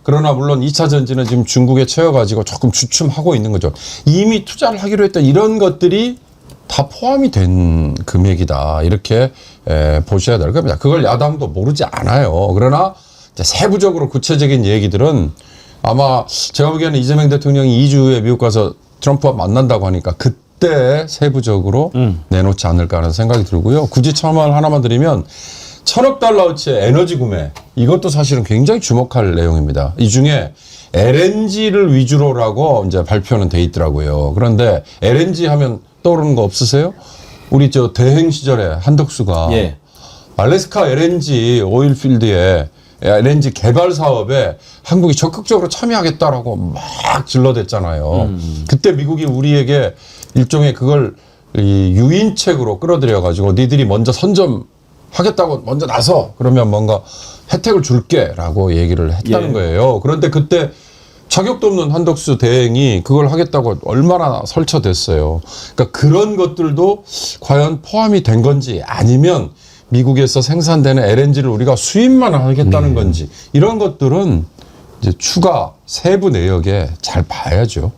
그러나 물론 2차 전지는 지금 중국에 채워가지고 조금 주춤하고 있는 거죠. 이미 투자를 하기로 했던 이런 것들이 다 포함이 된 금액이다. 이렇게 보셔야 될 겁니다. 그걸 야당도 모르지 않아요. 그러나 이제 세부적으로 구체적인 얘기들은 아마 제가 보기에는 이재명 대통령이 2주 후에 미국 가서 트럼프와 만난다고 하니까 그때 세부적으로 내놓지 않을까 하는 생각이 들고요. 굳이 첨언 하나만 드리면 1,000억 달러어치의 에너지 구매, 이것도 사실은 굉장히 주목할 내용입니다. 이 중에 LNG를 위주로라고 이제 발표는 돼 있더라고요. 그런데 LNG 하면 떠오르는 거 없으세요? 우리 저 대행 시절에 한덕수가 예. 알래스카 LNG 오일필드에 LNG 개발 사업에 한국이 적극적으로 참여하겠다라고 막 질러댔잖아요. 그때 미국이 우리에게 일종의 그걸 이 유인책으로 끌어들여 가지고 니들이 먼저 선점하겠다고 먼저 나서 그러면 뭔가 혜택을 줄게라고 얘기를 했다는 예. 거예요. 그런데 그때 자격도 없는 한덕수 대행이 그걸 하겠다고 얼마나 설쳐댔어요. 그러니까 그런 것들도 과연 포함이 된 건지 아니면 미국에서 생산되는 LNG를 우리가 수입만 하겠다는 건지 이런 것들은 이제 추가 세부 내역에 잘 봐야죠.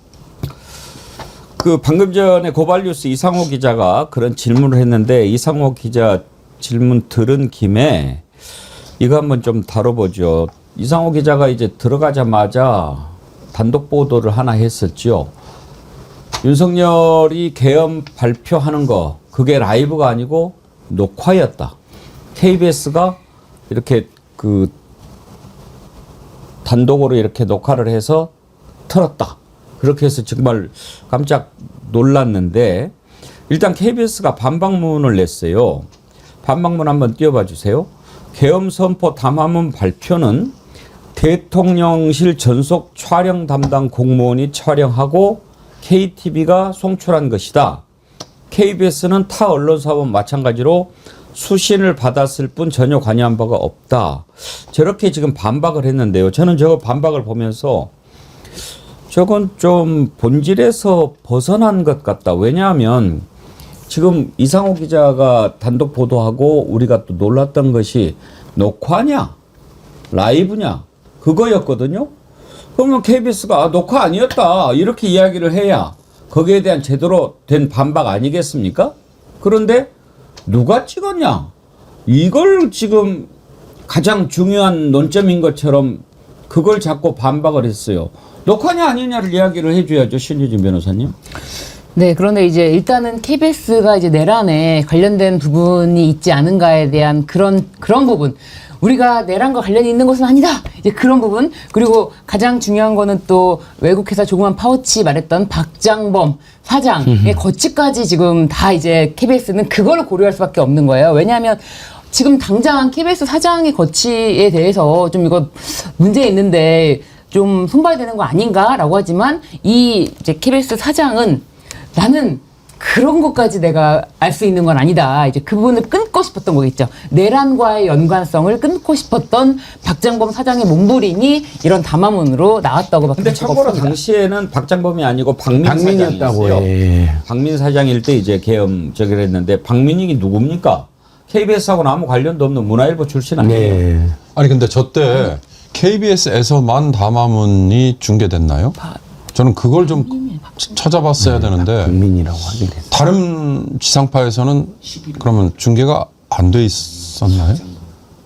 그 방금 전에 고발뉴스 이상호 기자가 그런 질문을 했는데 이상호 기자 질문 들은 김에 이거 한번 좀 다뤄보죠. 이상호 기자가 이제 들어가자마자 단독 보도를 하나 했었죠. 윤석열이 계엄 발표하는 거 그게 라이브가 아니고 녹화였다. KBS가 이렇게 그 단독으로 이렇게 녹화를 해서 틀었다. 그렇게 해서 정말 깜짝 놀랐는데 일단 KBS가 반박문을 냈어요. 반박문 한번 띄워봐 주세요. 계엄 선포 담화문 발표는 대통령실 전속 촬영 담당 공무원이 촬영하고 KTV가 송출한 것이다. KBS는 타 언론사와 마찬가지로 수신을 받았을 뿐 전혀 관여한 바가 없다. 저렇게 지금 반박을 했는데요. 저는 저거 반박을 보면서 저건 좀 본질에서 벗어난 것 같다. 왜냐하면 지금 이상호 기자가 단독 보도하고 우리가 또 놀랐던 것이 녹화냐 라이브냐 그거였거든요. 그러면 KBS가 녹화 아니었다 이렇게 이야기를 해야 거기에 대한 제대로 된 반박 아니겠습니까? 그런데 누가 찍었냐? 이걸 지금 가장 중요한 논점인 것처럼 그걸 자꾸 반박을 했어요. 녹화냐 아니냐를 이야기를 해줘야죠, 신유진 변호사님. 네, 그런데 이제 일단은 KBS가 이제 내란에 관련된 부분이 있지 않은가에 대한 그런 부분. 우리가 내란과 관련이 있는 것은 아니다. 이제 그런 부분. 그리고 가장 중요한 거는 또 외국회사 조그만 파우치 말했던 박장범 사장의 거치까지 지금 다 이제 KBS는 그걸 고려할 수밖에 없는 거예요. 왜냐하면 지금 당장 KBS 사장의 거치에 대해서 좀 이거 문제 있는데 좀 손봐야 되는 거 아닌가라고 하지만 이 이제 KBS 사장은 나는 그런 것까지 내가 알 수 있는 건 아니다. 이제 그 부분을 끊고 싶었던 거겠죠. 내란과의 연관성을 끊고 싶었던 박장범 사장의 몸부림이 이런 담화문으로 나왔다고 밖에 근데 참고로 당시에는 박장범이 아니고 박민이었다고 사장이었어요. 해. 박민 사장일 때 이제 계엄 저기를 했는데 박민익이 누굽니까? KBS하고는 아무 관련도 없는 문화일보 출신 아니에요? 네. 아니 근데 저때 KBS에서만 담화문이 중계됐나요? 저는 그걸 좀 찾아봤어야 되는데 박민이라고 하긴 했어. 다른 지상파에서는 그러면 중계가 안 돼 있었나요?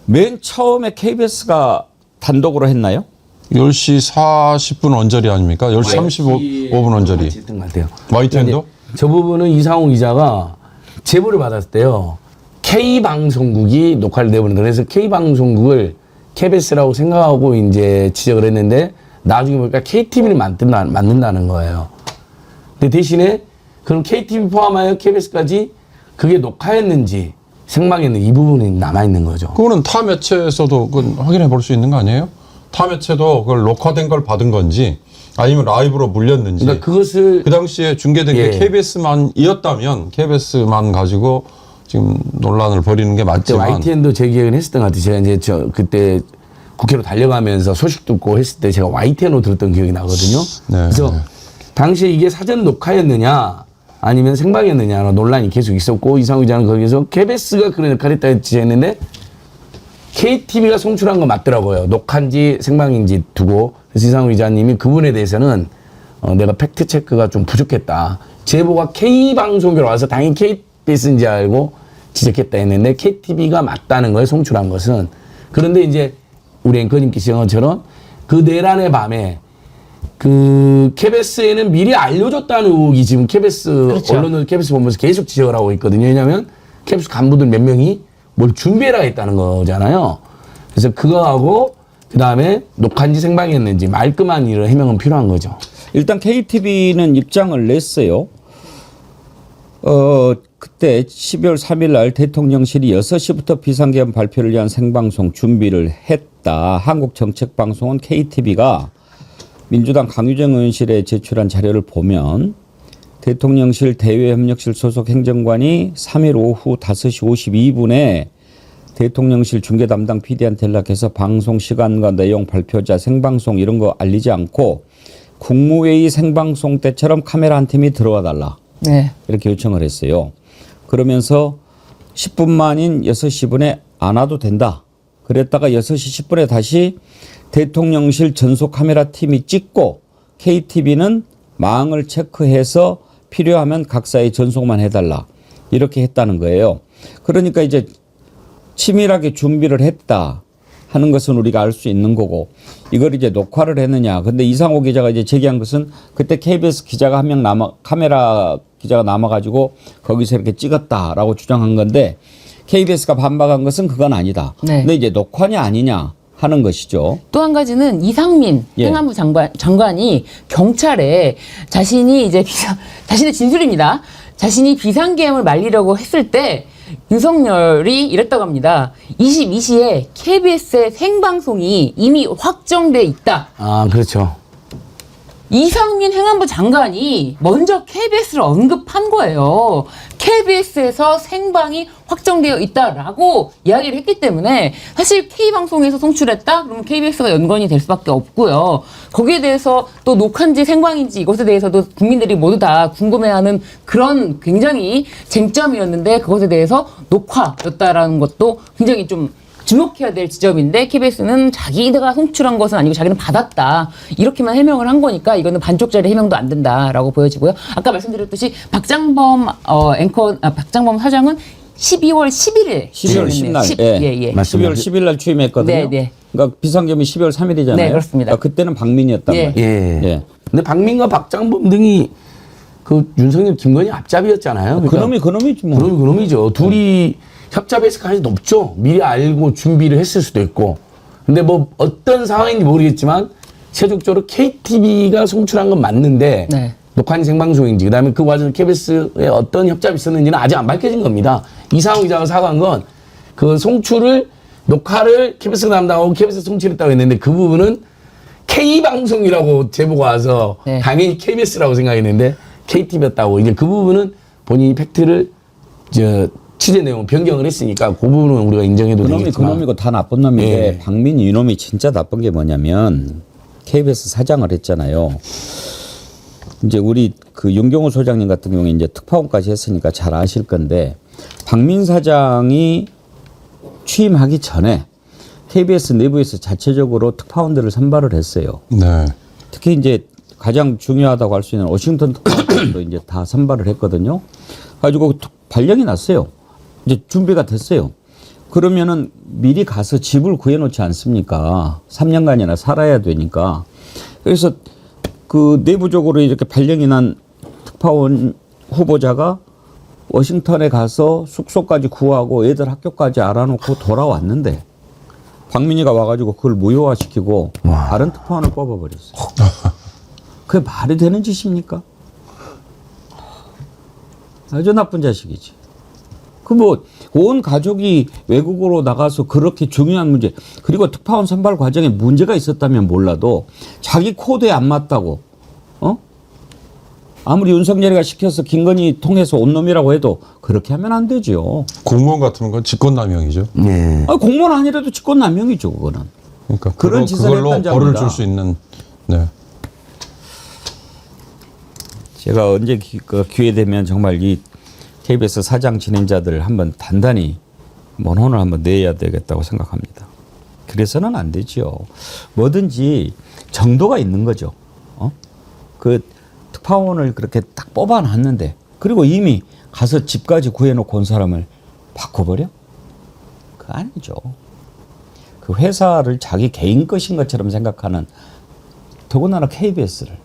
맨 처음에 KBS가 단독으로 했나요? 10시 40분 언저리 아닙니까? 10시 35분 언저리. 했던 것 같아요. YTN도? 저 부분은 이상호 기자가 제보를 받았을 때요. K방송국이 녹화를 내보는 거예요. 그래서 K방송국을 KBS라고 생각하고 이제 지적을 했는데 나중에 보니까 KTV를 만든다는 거예요. 근데 대신에 그럼 KTV 포함하여 KBS까지 그게 녹화했는지 생방했는지 이 부분이 남아있는 거죠. 그거는 타 매체에서도 그건 확인해 볼 수 있는 거 아니에요? 타 매체도 그걸 녹화된 걸 받은 건지 아니면 라이브로 물렸는지. 그러니까 그것을 그 당시에 중계된 예. 게 KBS만이었다면 KBS만 가지고 지금 논란을 벌이는 게 그때 맞지만 YTN도 제기를 했었던 것 같아요. 제가 이제 그때 국회로 달려가면서 소식 듣고 했을 때 제가 YTN으로 들었던 기억이 나거든요. 네. 그래서 당시에 이게 사전 녹화였느냐 아니면 생방이었느냐 논란이 계속 있었고 이상호 기자는 거기서 KBS가 그런 역할을 했다 지적했는데 KTV가 송출한 건 맞더라고요. 녹화인지 생방인지 두고. 그래서 이상호 기자님이 그분에 대해서는 내가 팩트 체크가 좀 부족했다. 제보가 K방송으로 와서 당연히 KBS인지 알고 지적했다 했는데 KTV가 맞다는 거예요. 송출한 것은. 그런데 이제 우리 앵커님께서 지적한 것처럼 그 내란의 밤에 그 KBS에는 미리 알려줬다는 의혹이 지금 KBS 그렇죠. 언론을 KBS 보면서 계속 지적을 하고 있거든요. 왜냐하면 KBS 간부들 몇 명이 뭘 준비해라 했다는 거잖아요. 그래서 그거하고 그다음에 녹화인지 생방이었는지 말끔한 이런 해명은 필요한 거죠. 일단 KTV는 입장을 냈어요. 그때 12월 3일 날 대통령실이 6시부터 비상계엄 발표를 위한 생방송 준비를 했다. 한국정책방송은 KTV가 민주당 강유정 의원실에 제출한 자료를 보면 대통령실 대외협력실 소속 행정관이 3일 오후 5시 52분에 대통령실 중계 담당 PD한테 연락해서 방송 시간과 내용 발표자 생방송 이런 거 알리지 않고 국무회의 생방송 때처럼 카메라 한 팀이 들어와 달라. 네. 이렇게 요청을 했어요. 그러면서 10분 만인 6시 10분에 안 와도 된다. 그랬다가 6시 10분에 다시 대통령실 전속 카메라 팀이 찍고 KTV는 망을 체크해서 필요하면 각사의 전송만 해달라. 이렇게 했다는 거예요. 그러니까 이제 치밀하게 준비를 했다 하는 것은 우리가 알 수 있는 거고 이걸 이제 녹화를 했느냐. 근데 이상호 기자가 이제 제기한 것은 그때 KBS 기자가 한 명 카메라 기자가 남아가지고 거기서 이렇게 찍었다라고 주장한 건데 KBS가 반박한 것은 그건 아니다. 네. 근데 이제 녹화냐 아니냐 하는 것이죠. 또 한 가지는 이상민 예. 행안부 장관이 경찰에 자신의 진술입니다. 자신이 비상계엄을 말리려고 했을 때 윤석열이 이랬다고 합니다. 22시에 KBS의 생방송이 이미 확정돼 있다. 아, 그렇죠. 이상민 행안부 장관이 먼저 KBS를 언급한 거예요. KBS에서 생방이 확정되어 있다라고 이야기를 했기 때문에 사실 K방송에서 송출했다? 그러면 KBS가 연관이 될 수밖에 없고요. 거기에 대해서 또 녹화인지 생방인지 이것에 대해서도 국민들이 모두 다 궁금해하는 그런 굉장히 쟁점이었는데 그것에 대해서 녹화였다라는 것도 굉장히 좀 주목해야 될 지점인데 KBS는 자기가 송출한 것은 아니고 자기는 받았다. 이렇게만 해명을 한 거니까 이거는 반쪽짜리 해명도 안 된다라고 보여지고요. 아까 말씀드렸듯이 박장범 박장범 사장은 12월 11일 12월 10일. 예. 12월 10일 날 취임했거든요. 네, 네. 그러니까 비상계엄이 12월 3일이잖아요. 네, 그렇습니다. 그러니까 그때는 박민이었단 예. 말이에요. 예. 예. 근데 박민과 박장범 등이 그 윤석열, 김건희 앞잡이였잖아요. 그러니까 그놈이지 뭐. 그놈이죠. 둘이 협잡했을 가능성이 높죠. 미리 알고 준비를 했을 수도 있고. 근데 뭐 어떤 상황인지 모르겠지만 최종적으로 KTV가 송출한 건 맞는데 네. 녹화인 생방송인지 그다음에 그 과정에 KBS에 어떤 협잡이 있었는지는 아직 안 밝혀진 겁니다. 이상호 기자가 사과한 건 그 송출을 녹화를 KBS가 담당하고 KBS 송출했다고 했는데 그 부분은 K방송이라고 제보가 와서 네. 당연히 KBS라고 생각했는데 KTV였다고 이제 그 부분은 본인이 팩트를 취재 내용 변경을 했으니까 그 부분은 우리가 인정해도 되겠지만 그놈이고 다 나쁜 놈인데 예. 박민이 이놈이 진짜 나쁜 게 뭐냐면 KBS 사장을 했잖아요. 이제 우리 그 윤경호 소장님 같은 경우에 이제 특파원까지 했으니까 잘 아실 건데 박민 사장이 취임하기 전에 KBS 내부에서 자체적으로 특파원들을 선발을 했어요. 네. 특히 이제 가장 중요하다고 할 수 있는 워싱턴 특파원도 이제 다 선발을 했거든요. 가지고 발령이 났어요. 이제 준비가 됐어요. 그러면은 미리 가서 집을 구해놓지 않습니까? 3년간이나 살아야 되니까. 그래서 그 내부적으로 이렇게 발령이 난 특파원 후보자가 워싱턴에 가서 숙소까지 구하고 애들 학교까지 알아놓고 돌아왔는데 박민희가 와가지고 그걸 무효화시키고 다른 특파원을 뽑아버렸어요. 그게 말이 되는 짓입니까? 아주 나쁜 자식이지. 그 뭐 온 가족이 외국으로 나가서 그렇게 중요한 문제 그리고 특파원 선발 과정에 문제가 있었다면 몰라도 자기 코드에 안 맞다고 아무리 윤석열이가 시켜서 김건희 통해서 온 놈이라고 해도 그렇게 하면 안 되죠. 공무원 같은 건 직권남용이죠. 예. 공무원 아니라도 직권남용이죠 그거는. 그러니까 그런 짓을 그걸로 했던 벌을 자입니다. 줄 수 있는. 네. 제가 언제 기회 되면 정말 이 KBS 사장 진행자들 한번 단단히 mon혼을 한번 내야 되겠다고 생각합니다. 그래서는 안 되죠. 뭐든지 정도가 있는 거죠. 그 특파원을 그렇게 딱 뽑아놨는데 그리고 이미 가서 집까지 구해놓고 온 사람을 바꿔버려? 그거 아니죠. 그 회사를 자기 개인 것인 것처럼 생각하는 더군다나 KBS를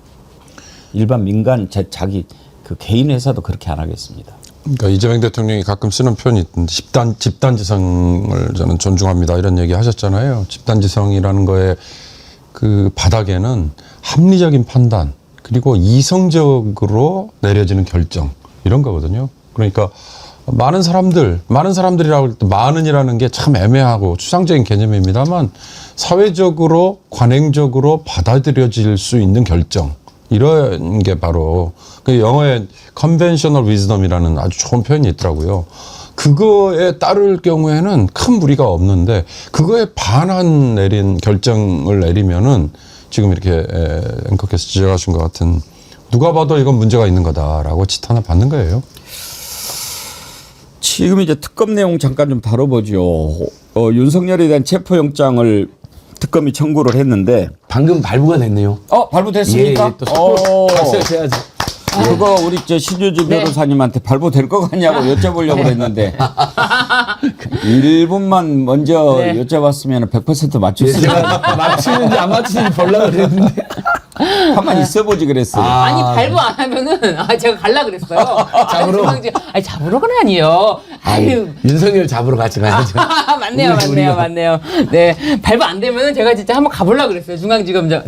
일반 민간 자기 그 개인 회사도 그렇게 안 하겠습니다. 그러니까 이재명 대통령이 가끔 쓰는 표현이 있던데 집단지성을 저는 존중합니다 이런 얘기 하셨잖아요. 집단지성이라는 거에 그 바닥에는 합리적인 판단 그리고 이성적으로 내려지는 결정 이런 거거든요. 그러니까 많은 사람들이라고 할 때 많은이라는 게 참 애매하고 추상적인 개념입니다만 사회적으로 관행적으로 받아들여질 수 있는 결정 이런 게 바로 그 영어에 conventional wisdom이라는 아주 좋은 표현이 있더라고요. 그거에 따를 경우에는 큰 무리가 없는데 그거에 반한 결정을 내리면은 지금 이렇게 앵커께서 지적하신 것 같은 누가 봐도 이건 문제가 있는 거다라고 지탄을 받는 거예요. 지금 이제 특검 내용 잠깐 좀 다뤄보죠. 윤석열에 대한 체포영장을 특검이 청구를 했는데 방금 발부가 됐네요. 발부됐습니까? 예, 또 갔어요, 제야지. 그거 우리 저 신유주 변호사님한테 발부될 것 같냐고 여쭤보려고 그랬는데 1분만 먼저 여쭤봤으면 100% 맞출 수 있어요. 제가 맞추는지 안 맞추는지 보려고 그랬는데. 가만히 있어보지 그랬어요. 아니 발부 안 하면은 제가 갈라 그랬어요. 잡으러? 아니 잡으러는 아니요. 아유. 윤석열 잡으러 같이 가야죠. 맞네요. 네, 발부 안 되면은 제가 진짜 한번 가보려고 그랬어요.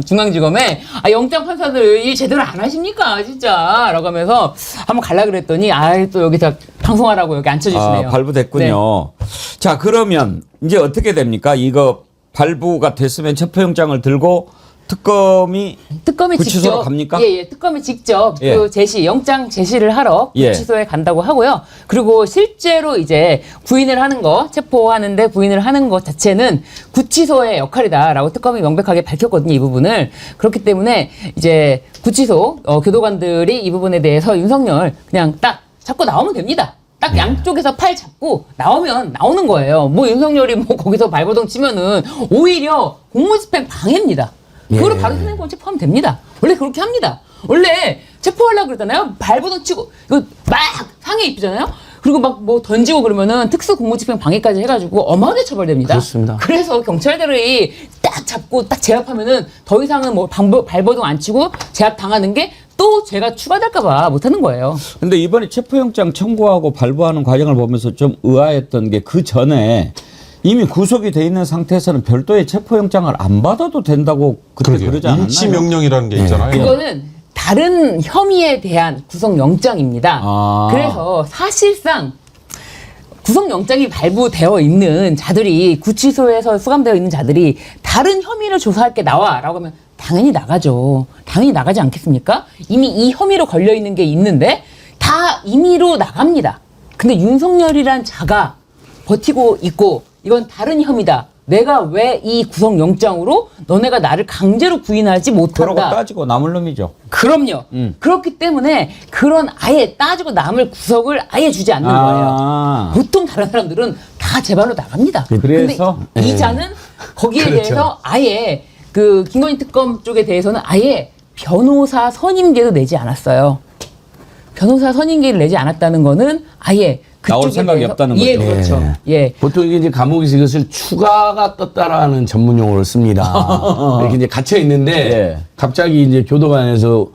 중앙지검에 영장 판사들 일 제대로 안 하십니까, 진짜?라고 하면서 한번 갈라 그랬더니 또 여기서 방송하라고 여기 앉혀주시네요. 발부됐군요. 네. 자, 그러면 이제 어떻게 됩니까? 이거 발부가 됐으면 체포영장을 들고 특검이 구치소로 직접 갑니까? 예, 특검이 직접 예. 그 영장 제시를 하러 예. 구치소에 간다고 하고요. 그리고 실제로 이제 부인을 하는 거, 체포하는데 부인을 하는 것 자체는 구치소의 역할이다라고 특검이 명백하게 밝혔거든요, 이 부분을. 그렇기 때문에 이제 구치소 교도관들이 이 부분에 대해서 윤석열 그냥 딱 잡고 나오면 됩니다. 딱 양쪽에서 팔 잡고 나오면 나오는 거예요. 뭐 윤석열이 뭐 거기서 발버둥 치면은 오히려 공무집행 방해입니다. 그거를 바로 현행범 체포하면 됩니다. 원래 그렇게 합니다. 원래 체포하려고 그러잖아요. 발버둥 치고 이거 막 상해 입히잖아요. 그리고 막 뭐 던지고 그러면은 특수 공무집행 방해까지 해가지고 어마어마하게 처벌됩니다. 그렇습니다. 그래서 경찰들이 딱 잡고 딱 제압하면은 더 이상은 뭐 발버둥 안 치고 제압 당하는 게 또 죄가 추가될까봐 못하는 거예요. 근데 이번에 체포영장 청구하고 발부하는 과정을 보면서 좀 의아했던 게 그 전에 이미 구속이 돼 있는 상태에서는 별도의 체포영장을 안 받아도 된다고 그때 그러지 않았나요? 인치명령이라는 게 있잖아요. 그거는 다른 혐의에 대한 구속영장입니다. 그래서 사실상 구속영장이 발부되어 있는 자들이 구치소에서 수감되어 있는 자들이 다른 혐의를 조사할 게 나와라고 하면 당연히 나가죠. 당연히 나가지 않겠습니까? 이미 이 혐의로 걸려 있는 게 있는데 다 임의로 나갑니다. 근데 윤석열이란 자가 버티고 있고 이건 다른 혐의다. 내가 왜 이 구속영장으로 너네가 나를 강제로 구인하지 그러고 못한다. 따지고 남을 놈이죠. 그럼요. 그렇기 때문에 그런 아예 따지고 남을 구속을 아예 주지 않는 거예요. 보통 다른 사람들은 다 제발로 나갑니다. 그래서? 근데 이 자는 거기에 그렇죠. 대해서 아예 그 김건희 특검 쪽에 대해서는 아예 변호사 선임계도 내지 않았어요. 변호사 선임계를 내지 않았다는 거는 아예 나올 그쪽에 생각이 대해서 없다는 예, 거죠. 그렇죠. 예. 보통 이게 이제 감옥에서 이것을 추가가 떴다라는 전문 용어를 씁니다. 이렇게 이제 갇혀 있는데 예. 갑자기 이제 교도관에서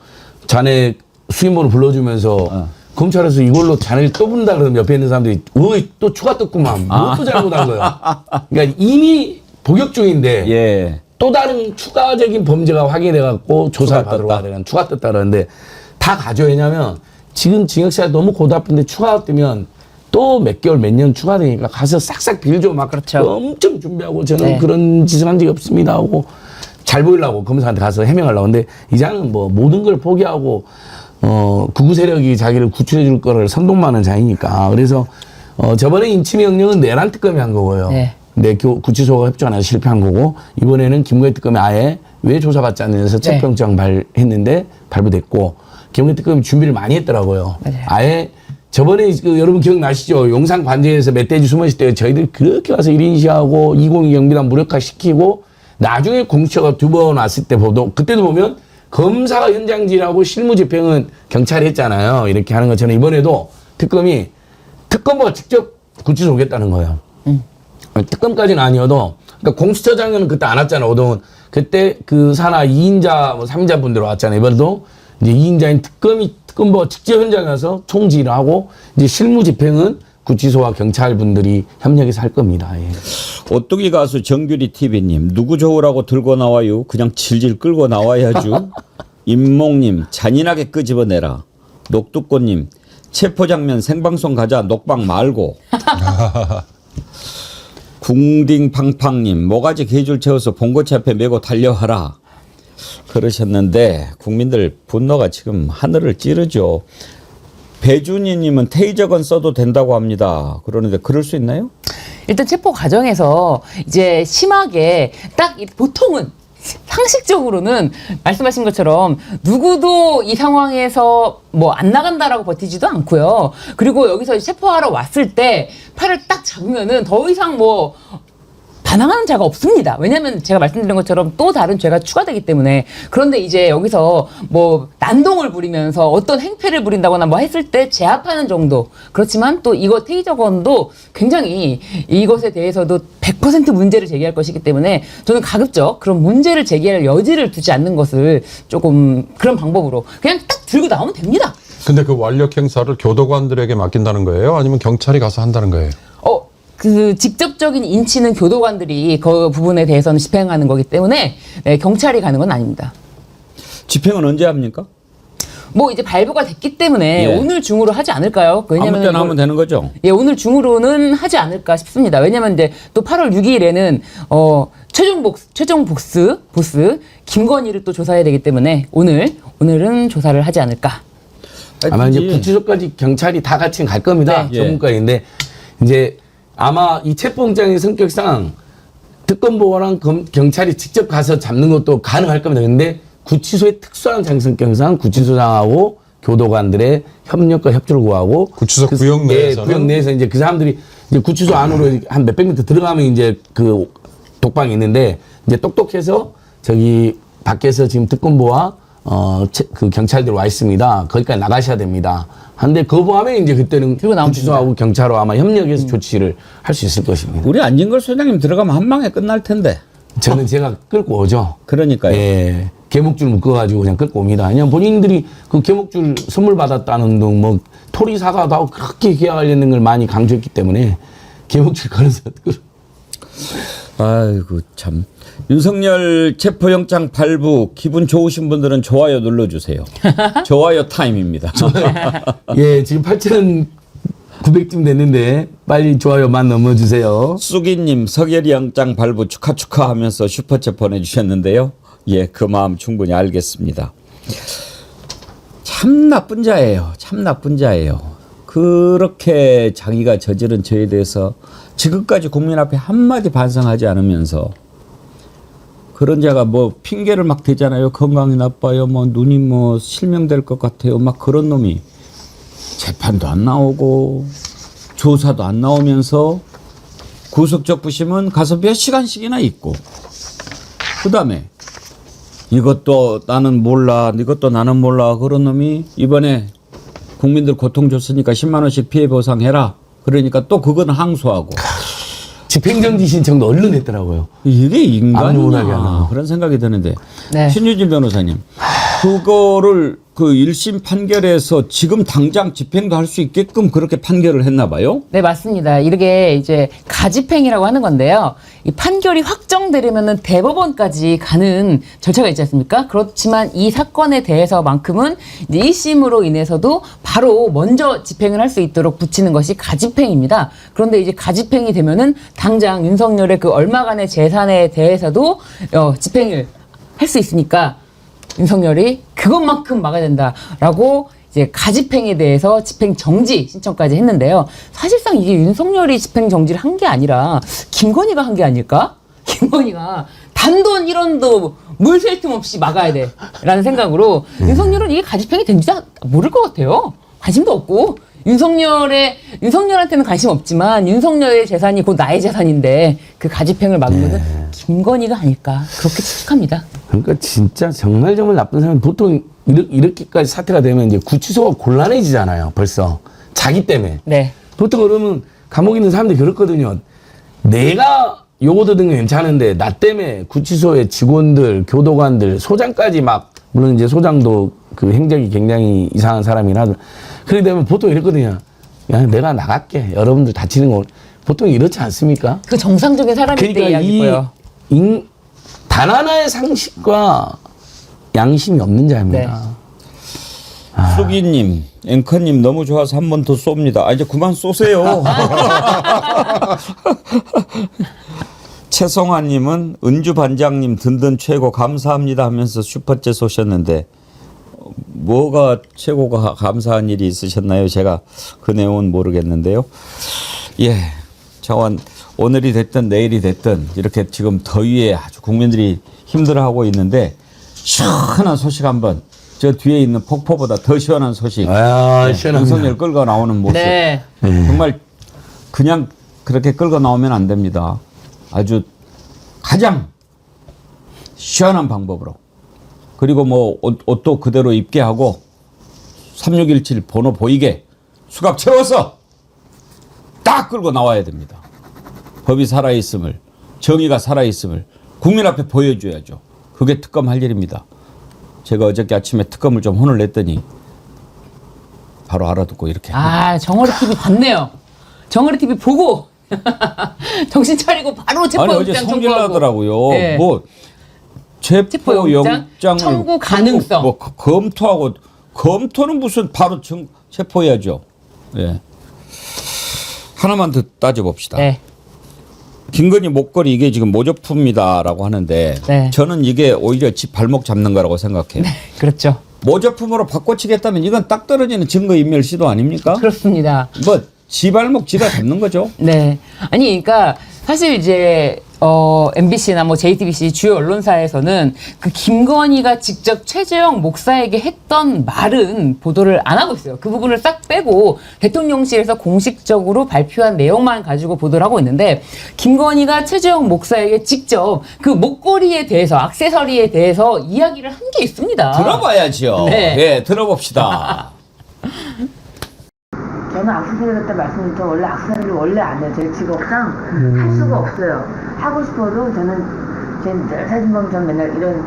자네 수임원을 불러주면서 검찰에서 이걸로 자네를 또 부른다 그러면 옆에 있는 사람들이 어이 또 추가 떴구만. 뭐 또 잘못한 거야. 그러니까 이미 복역 중인데 예. 또 다른 추가적인 범죄가 확인돼갖고 조사를 추가 받으러 떴다. 가야 되는 추가 떴다 그러는데 다 가져. 왜냐면 지금 징역시가 너무 고달픈데 추가가 뜨면 또 몇 개월 몇 년 추가되니까 가서 싹싹 빌죠. 막 그렇죠. 엄청 준비하고 저는 네. 그런 짓을 한 적이 없습니다 하고 잘 보이려고 검사한테 가서 해명하려고. 근데 이자는 뭐 모든 걸 포기하고 극우 세력이 자기를 구출해 줄 거를 선동하는 자이니까. 그래서 저번에 인치명령은 내란 특검이 한 거고요. 네. 근데 구치소가 협조 안 해서 실패한 거고, 이번에는 김건희 특검이 아예 왜 조사받지 않느냐서 체포영장 발했는데 발부됐고, 김건희 특검이 준비를 많이 했더라고요. 맞아요. 아예 저번에 그 여러분 기억나시죠? 용산 관제에서 멧돼지 숨었을 때 저희들이 그렇게 와서 1인 시하고 202 경비단 무력화시키고 나중에 공수처가 2번 왔을 때 그때도 보면 검사가 현장질하고 실무집행은 경찰이 했잖아요. 이렇게 하는 것처럼 이번에도 특검이 특검부가 직접 구치소 오겠다는 거예요. 특검까지는 아니어도 그러니까 공수처장은 그때 안 왔잖아. 오동은 그때 그 산하 2인자 뭐 3인자 분들 왔잖아요. 이번에도 이제 2인자인 특검부가 직접 현장에 가서 총지휘를 하고 이제 실무집행은 구치소와 경찰분들이 협력해서 할 겁니다. 예. 오뚜기 가수 정규리 TV님 누구 좋으라고 들고 나와요? 그냥 질질 끌고 나와야죠. 임몽님 잔인하게 끄집어내라. 녹두꽃님 체포장면 생방송 가자 녹방 말고. 궁딩팡팡님 모가지 게줄 채워서 봉고치 앞에 메고 달려와라. 그러셨는데 국민들 분노가 지금 하늘을 찌르죠. 배준희님은 테이저건 써도 된다고 합니다. 그러는데 그럴 수 있나요? 일단 체포 과정에서 이제 심하게 딱 보통은 상식적으로는 말씀하신 것처럼 누구도 이 상황에서 뭐 안 나간다라고 버티지도 않고요. 그리고 여기서 체포하러 왔을 때 팔을 딱 잡으면은 더 이상 뭐 반항하는 자가 없습니다. 왜냐하면 제가 말씀드린 것처럼 또 다른 죄가 추가되기 때문에. 그런데 이제 여기서 뭐 난동을 부리면서 어떤 행패를 부린다거나 뭐 했을 때 제압하는 정도. 그렇지만 또 이거 테이저건도 굉장히 이것에 대해서도 100% 문제를 제기할 것이기 때문에 저는 가급적 그런 문제를 제기할 여지를 두지 않는 것을 조금 그런 방법으로 그냥 딱 들고 나오면 됩니다. 근데 그 완력 행사를 교도관들에게 맡긴다는 거예요? 아니면 경찰이 가서 한다는 거예요? 그 직접적인 인치는 교도관들이 그 부분에 대해서는 집행하는 거기 때문에 네, 경찰이 가는 건 아닙니다. 집행은 언제 합니까? 뭐 이제 발부가 됐기 때문에 예. 오늘 중으로 하지 않을까요? 아무 때나 하면 되는 거죠? 예, 오늘 중으로는 하지 않을까 싶습니다. 왜냐면 이제 또 8월 6일에는 최종 보스 김건희를 또 조사해야 되기 때문에 오늘은 조사를 하지 않을까. 아마 이제 구치소까지 경찰이 다 같이 갈 겁니다. 네. 전문가인데 이제 아마 이 체포영장의 성격상 특검보랑 경찰이 직접 가서 잡는 것도 가능할 겁니다. 근데 구치소의 특수한 장성격상 구치소장하고 교도관들의 협력과 협조를 구하고 구치소 구역 내에서는? 구역 내에서 이제 그 사람들이 이제 구치소 안으로 한 몇백 미터 들어가면 이제 그 독방이 있는데 이제 똑똑해서 저기 밖에서 지금 특검보와 그 경찰들 와 있습니다. 거기까지 나가셔야 됩니다. 한데 거부하면 이제 그때는 들고 나오면 구치소하고 경찰하고 아마 협력해서 조치를 할 수 있을 것입니다. 우리 안진걸 소장님 들어가면 한 방에 끝날 텐데. 저는 제가 끌고 오죠. 그러니까요. 예. 개목줄 묶어가지고 그냥 끌고 옵니다. 그냥 본인들이 그 개목줄 선물 받았다는 등 뭐 토리 사과도 하고 그렇게 기와 관련된 걸 많이 강조했기 때문에 개목줄 걸어서 아이고 참. 윤석열 체포영장 발부 기분 좋으신 분들은 좋아요 눌러주세요. 좋아요 타임입니다. 예, 지금 8,900쯤 됐는데 빨리 좋아요만 넘어주세요. 쑥이님 서결이 영장 발부 축하하면서 슈퍼챗 보내주셨는데요. 예, 그 마음 충분히 알겠습니다. 참 나쁜 자예요. 참 나쁜 자예요. 그렇게 자기가 저지른 죄에 대해서 지금까지 국민 앞에 한마디 반성하지 않으면서 그런 자가 뭐 핑계를 막 대잖아요. 건강이 나빠요. 뭐 눈이 뭐 실명될 것 같아요. 막 그런 놈이 재판도 안 나오고 조사도 안 나오면서 구속적부심은 가서 몇 시간씩이나 있고 그다음에 이것도 나는 몰라 이것도 나는 몰라 그런 놈이 이번에 국민들 고통 줬으니까 10만 원씩 피해 보상해라. 그러니까 또 그건 항소하고 집행정지 신청도 얼른 했더라고요. 이게 아무나게 안 인간이냐 하고. 그런 생각이 드는데 네. 신유진 변호사님 그거를 그 1심 판결에서 지금 당장 집행도 할 수 있게끔 그렇게 판결을 했나 봐요. 네, 맞습니다. 이게 이제 가집행이라고 하는 건데요. 이 판결이 확정되려면은 대법원까지 가는 절차가 있지 않습니까? 그렇지만 이 사건에 대해서만큼은 이제 1심으로 인해서도 바로 먼저 집행을 할 수 있도록 붙이는 것이 가집행입니다. 그런데 이제 가집행이 되면은 당장 윤석열의 그 얼마간의 재산에 대해서도 집행을 할 수 있으니까 윤석열이 그것만큼 막아야 된다라고 이제 가집행에 대해서 집행 정지 신청까지 했는데요. 사실상 이게 윤석열이 집행 정지를 한 게 아니라 김건희가 한 게 아닐까 김건희가 단돈 1원도 물 셀 틈 없이 막아야 돼라는 생각으로 윤석열은 이게 가지평이 된지 모를 것 같아요. 관심도 없고 윤석열한테는 관심 없지만 윤석열의 재산이 곧 나의 재산인데 그 가지평을 막는 것은 김건희가 아닐까 그렇게 추측합니다. 그러니까 진짜 정말 나쁜 사람 보통 이렇게까지 사태가 되면 이제 구치소가 곤란해지잖아요. 벌써 자기 때문에. 네. 보통 그러면 감옥에 있는 사람들이 그렇거든요. 내가 요거 듣는 건 괜찮은데 나 때문에 구치소의 직원들, 교도관들, 소장까지 막 물론 이제 소장도 그 행적이 굉장히 이상한 사람이긴 하더라. 그렇게 되면 보통 이랬거든요. 야, 내가 나갈게. 여러분들 다치는 거 보통 이렇지 않습니까? 그 정상적인 사람일 때 그러니까 이야기고요. 단 하나의 상식과 양심이 없는 자입니다. 수기님, 앵커님 너무 좋아서 한 번 더 쏩니다. 이제 그만 쏘세요. 최성화님은 은주 반장님 든든 최고 감사합니다 하면서 슈퍼챗 쏘셨는데 뭐가 최고가 감사한 일이 있으셨나요? 제가 그 내용은 모르겠는데요. 예, 저원 오늘이 됐든 내일이 됐든 이렇게 지금 더위에 아주 국민들이 힘들어하고 있는데 시원한 소식 한번 저 뒤에 있는 폭포보다 더 시원한 소식. 시원합니다. 윤석열 끌고 나오는 모습. 네. 정말 그냥 그렇게 끌고 나오면 안 됩니다. 아주 가장 시원한 방법으로. 그리고 뭐 옷도 그대로 입게 하고 3617 번호 보이게 수갑 채워서 딱 끌고 나와야 됩니다. 법이 살아있음을, 정의가 살아있음을 국민 앞에 보여줘야죠. 그게 특검 할 일입니다. 제가 어저께 아침에 특검을 좀 혼을 냈더니 바로 알아듣고 이렇게. 정어리 TV 봤네요. 정어리 TV 보고 정신 차리고 바로 아니 체포영장 어제 청구하고. 성질나더라고요. 네. 뭐 체포영장을 청구 가능성. 뭐 검토하고 검토는 무슨 바로 체포해야죠. 예. 하나만 더 따져봅시다. 네. 김건희 목걸이 이게 지금 모조품이다라고 하는데 네. 저는 이게 오히려 지 발목 잡는 거라고 생각해요. 그렇죠. 모조품으로 바꿔치겠다면 이건 딱 떨어지는 증거인멸 시도 아닙니까? 그렇습니다. 뭐 지 발목 지가 잡는 거죠. 네. 아니, 그러니까 사실 이제 MBC나 뭐 JTBC 주요 언론사에서는 그 김건희가 직접 최재형 목사에게 했던 말은 보도를 안 하고 있어요. 그 부분을 싹 빼고 대통령실에서 공식적으로 발표한 내용만 가지고 보도를 하고 있는데 김건희가 최재형 목사에게 직접 그 목걸이에 대해서 액세서리에 대해서 이야기를 한 게 있습니다. 들어봐야죠. 네. 네, 들어봅시다. 저는 악세사리 갖다 말씀드린 저 원래 악세사리를 원래 안 해요. 제 직업상 할 수가 없어요. 하고 싶어도 저는 제 사진 보면 저는 맨날 이런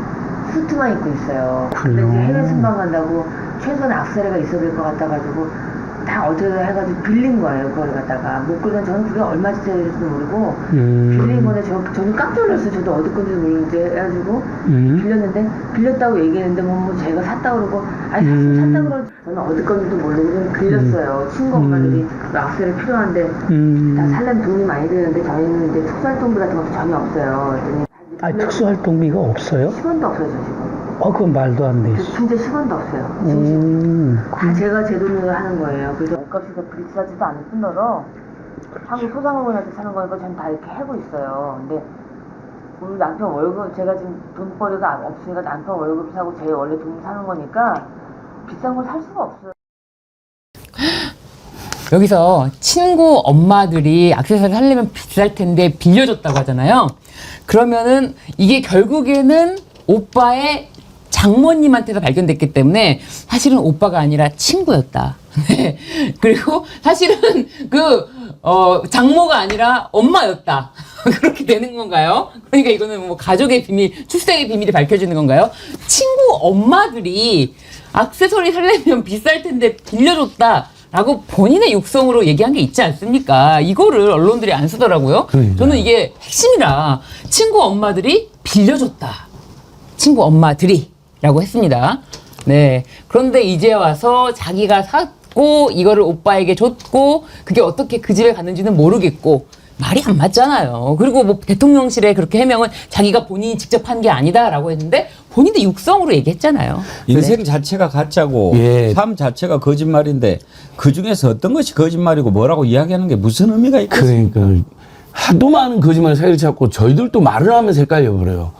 수트만 입고 있어요. 근데 이제 해외 순방 간다고 최소한 악세사리가 있어야 될 것 같아가지고 다 어떻게 해가지고 빌린 거예요. 그걸 갖다가 목걸이는 저는 그게 얼마짜리 될지도 모르고 빌린 건데 저는 깜짝 놀랐어요. 저도 어디 건지 모르는데 해가지고 빌렸는데 빌렸다고 얘기했는데 뭐 제가 샀다고 그러고 아니 샀다고 그러고 저는 어디 건지도 모르고 좀 빌렸어요. 친구 엄마들이 악세사리 필요한데 다 살려면 돈이 많이 드는데 저희는 이제 특수활동비 같은 것도 전혀 없어요. 그랬더니 특수활동비가 없어요? 10원도 없어요. 저 지금. 그건 말도 안 돼. 진짜 10원도 없어요. 다 제가 제 돈으로 하는 거예요. 그래서 옷값이 더 비싸지도 않을 뿐더러 한국 소상공인한테 사는 거니까 전 다 이렇게 하고 있어요. 근데 우리 남편 월급 제가 지금 돈벌이가 없으니까 남편 월급 사고 제 원래 돈 사는 거니까 비싼 걸 살 수가 없어요. 여기서 친구 엄마들이 액세서리 하려면 비쌀 텐데 빌려줬다고 하잖아요. 그러면은 이게 결국에는 오빠의 장모님한테서 발견됐기 때문에 사실은 오빠가 아니라 친구였다. 네. 그리고 사실은 장모가 아니라 엄마였다. 그렇게 되는 건가요? 그러니까 이거는 뭐 가족의 비밀, 출생의 비밀이 밝혀지는 건가요? 친구 엄마들이 액세서리 살려면 비쌀 텐데 빌려줬다. 라고 본인의 육성으로 얘기한 게 있지 않습니까? 이거를 언론들이 안 쓰더라고요. 저는 이게 핵심이라 친구 엄마들이 빌려줬다. 친구 엄마들이 라고 했습니다. 네. 그런데 이제 와서 자기가 샀고 이거를 오빠에게 줬고 그게 어떻게 그 집에 갔는지는 모르겠고 말이 안 맞잖아요. 그리고 뭐 대통령실에 그렇게 해명은 자기가 본인이 직접 한 게 아니다라고 했는데 본인도 육성으로 얘기했잖아요. 인생 자체가 가짜고 예. 삶 자체가 거짓말인데 그중에서 어떤 것이 거짓말이고 뭐라고 이야기하는 게 무슨 의미가 있겠어요? 그러니까 하도 많은 거짓말 사이를 찾고 저희들도 말을 하면서 헷갈려 버려요.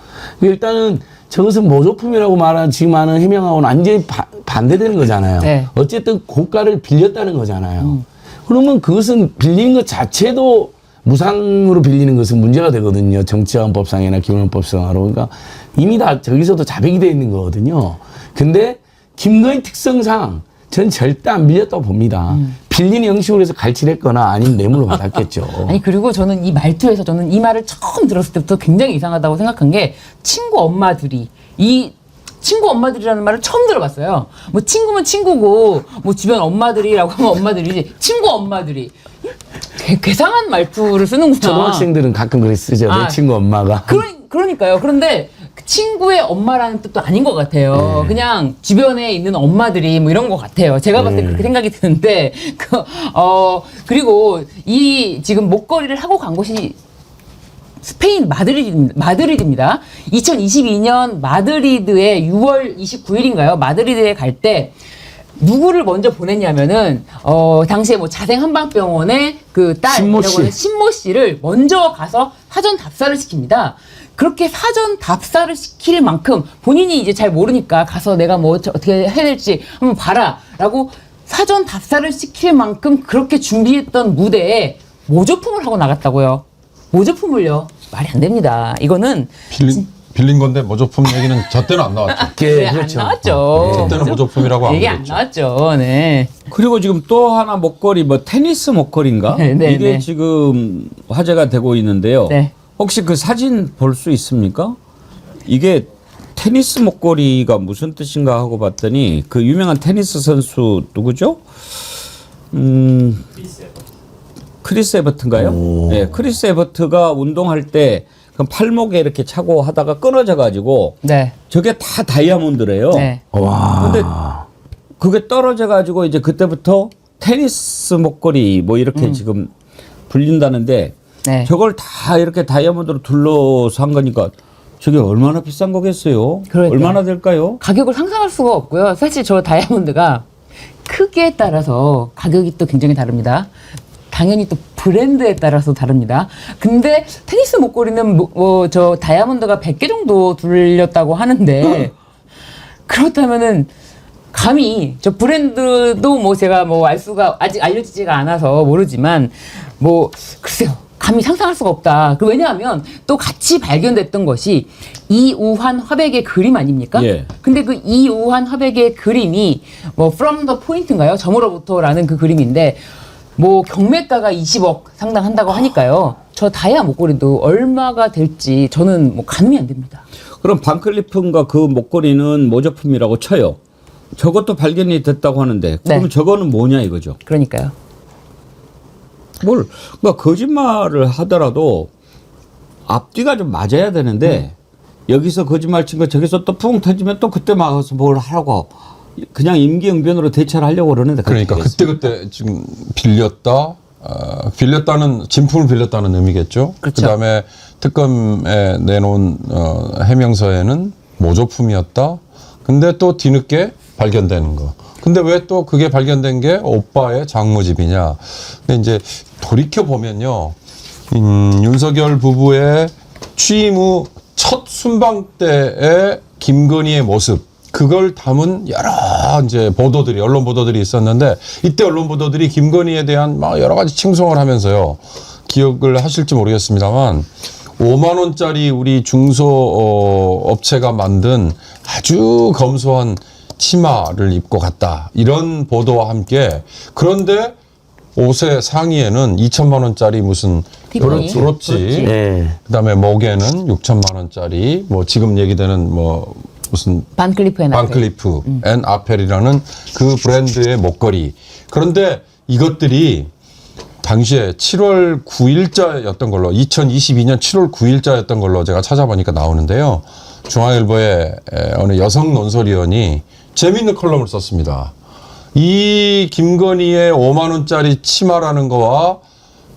일단은 저것은 모조품이라고 말하는 지금 하는 해명하고는 완전히 반대되는 거잖아요. 네. 어쨌든 고가를 빌렸다는 거잖아요. 그러면 그것은 빌린 것 자체도 무상으로 빌리는 것은 문제가 되거든요. 정치화원법상이나 기본법상으로. 그러니까 이미 다 저기서도 자백이 되어 있는 거거든요. 근데 김건희 특성상 전 절대 안 빌렸다고 봅니다. 빌리는 형식으로 해서 갈취했거나 아니면 뇌물로 받았겠죠. 아니 그리고 저는 이 말투에서 저는 이 말을 처음 들었을 때부터 굉장히 이상하다고 생각한 게 친구 엄마들이 이 친구 엄마들이라는 말을 처음 들어봤어요. 뭐 친구면 친구고 뭐 주변 엄마들이라고 하면 엄마들이지 친구 엄마들이 괴상한 말투를 쓰는구나. 초등학생들은 가끔 그렇게 쓰죠. 내 친구 엄마가. 그러니까요. 그런데 그 친구의 엄마라는 뜻도 아닌 것 같아요. 그냥 주변에 있는 엄마들이 뭐 이런 것 같아요. 제가 봤을 때 그렇게 생각이 드는데, 그리고 이 지금 목걸이를 하고 간 곳이 스페인 마드리드입니다. 2022년 마드리드에 6월 29일인가요? 마드리드에 갈 때 누구를 먼저 보냈냐면은 당시에 뭐 자생 한방병원의 그 딸이라고 하는 신모 씨를 먼저 가서 사전 답사를 시킵니다. 그렇게 사전 답사를 시킬 만큼 본인이 이제 잘 모르니까 가서 내가 뭐 어떻게 해야 될지 한번 봐라라고 사전 답사를 시킬 만큼 그렇게 준비했던 무대에 모조품을 하고 나갔다고요. 모조품을요. 말이 안 됩니다. 이거는 빌린 건데 모조품 얘기는 저 때는 안 나왔죠. 네, 그렇죠. 안 나왔죠. 저 때는 모조품이라고 안 얘기 안 그랬죠. 나왔죠. 네. 그리고 지금 또 하나 목걸이 뭐 테니스 목걸이인가? 네, 네, 이게 네. 지금 화제가 되고 있는데요. 네. 혹시 그 사진 볼 수 있습니까? 이게 테니스 목걸이가 무슨 뜻인가 하고 봤더니 그 유명한 테니스 선수 누구죠? 크리스 에버트인가요? 네, 크리스 에버트가 운동할 때 그 팔목에 이렇게 차고 하다가 끊어져 가지고 네. 저게 다 다이아몬드래요. 네. 와. 근데 그게 떨어져 가지고 이제 그때부터 테니스 목걸이 뭐 이렇게 지금 불린다는데 네. 저걸 다 이렇게 다이아몬드로 둘러서 한 거니까 저게 얼마나 비싼 거겠어요? 그러니까요. 얼마나 될까요? 가격을 상상할 수가 없고요. 사실 저 다이아몬드가 크기에 따라서 가격이 또 굉장히 다릅니다. 당연히 또 브랜드에 따라서 다릅니다. 근데 테니스 목걸이는 저 다이아몬드가 100개 정도 둘렸다고 하는데 그렇다면은 감히 저 브랜드도 뭐 제가 뭐 알 수가 아직 알려지지가 않아서 모르지만 뭐 글쎄요. 감히 상상할 수가 없다. 왜냐하면 또 같이 발견됐던 것이 이우환 화백의 그림 아닙니까? 예. 근데 그 이우환 화백의 그림이 뭐 From the Point인가요? 점으로부터라는 그 그림인데 뭐 경매가가 20억 상당한다고 하니까요. 저 다이아 목걸이도 얼마가 될지 저는 뭐 가늠이 안 됩니다. 그럼 반클리프인가 그 목걸이는 모조품이라고 쳐요. 저것도 발견이 됐다고 하는데 그러면 네. 저거는 뭐냐 이거죠. 그러니까요. 그러니까 거짓말을 하더라도 앞뒤가 좀 맞아야 되는데 여기서 거짓말 친 거 저기서 또 풍 터지면 또 그때 막아서 뭘 하라고 그냥 임기응변으로 대처를 하려고 그러는데 그러니까 그때 지금 빌렸다는 진품을 빌렸다는 의미겠죠. 그렇죠. 그다음에 특검에 내놓은 해명서에는 모조품이었다. 근데 또 뒤늦게 발견되는 거. 근데 왜 또 그게 발견된 게 오빠의 장모집이냐. 근데 이제 돌이켜 보면요, 윤석열 부부의 취임 후 첫 순방 때의 김건희의 모습. 그걸 담은 여러 이제 보도들이 언론 보도들이 있었는데 이때 언론 보도들이 김건희에 대한 막 여러 가지 칭송을 하면서요. 기억을 하실지 모르겠습니다만 5만 원짜리 우리 중소 업체가 만든 아주 검소한 치마를 입고 갔다. 이런 보도와 함께 그런데 옷의 상의에는 2천만 원짜리 무슨 티파니? 브로치, 네. 그다음에 목에는 6천만 원짜리 뭐 지금 얘기되는 뭐 무슨 반클리프 앤 반클리프 앤 아펠이라는 그 브랜드의 목걸이. 그런데 이것들이 당시에 7월 9일자였던 걸로 2022년 7월 9일자였던 걸로 제가 찾아보니까 나오는데요. 중앙일보의 어느 여성 논설위원이 재미있는 컬럼을 썼습니다. 이 김건희의 5만 원짜리 치마라는 거와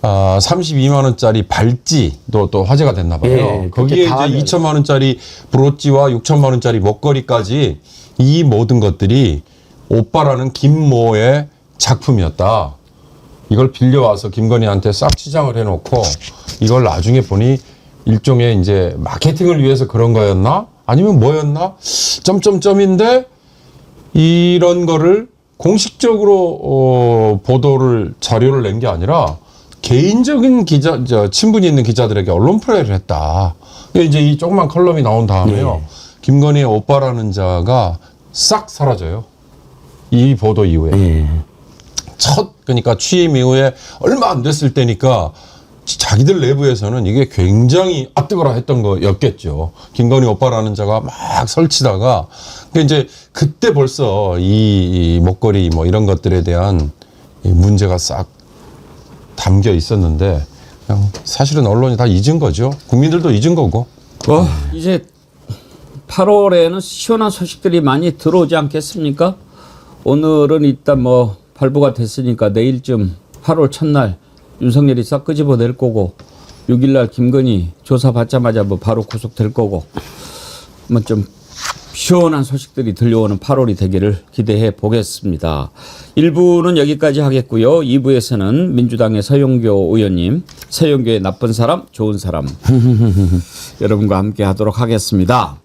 32만 원짜리 발찌도 또 화제가 됐나 봐요. 예, 거기에 이제 2천만 원짜리 브로치와 6천만 원짜리 목걸이까지 이 모든 것들이 오빠라는 김모의 작품이었다. 이걸 빌려와서 김건희한테 싹 치장을 해놓고 이걸 나중에 보니 일종의 이제 마케팅을 위해서 그런 거였나? 아니면 뭐였나? 점점점인데 이런 거를 공식적으로 보도를 자료를 낸 게 아니라 개인적인 친분이 있는 기자들에게 언론 플레이를 했다. 이제 이 조그만 컬럼이 나온 다음에요. 김건희의 오빠라는 자가 싹 사라져요. 이 보도 이후에. 그러니까 취임 이후에 얼마 안 됐을 때니까 자기들 내부에서는 이게 굉장히 뜨거라 했던 거였겠죠. 김건희 오빠라는 자가 막 설치다가 이제 그때 벌써 이 목걸이 뭐 이런 것들에 대한 문제가 싹 담겨 있었는데 그냥 사실은 언론이 다 잊은 거죠. 국민들도 잊은 거고. 이제 8월에는 시원한 소식들이 많이 들어오지 않겠습니까? 오늘은 일단 뭐 발부가 됐으니까 내일쯤 8월 첫날 윤석열이 싹 끄집어낼 거고 6일날 김건희 조사받자마자 뭐 바로 구속될 거고 뭐 좀 시원한 소식들이 들려오는 8월이 되기를 기대해 보겠습니다. 1부는 여기까지 하겠고요. 2부에서는 민주당의 서영교 의원님, 서영교의 나쁜 사람, 좋은 사람 여러분과 함께 하도록 하겠습니다.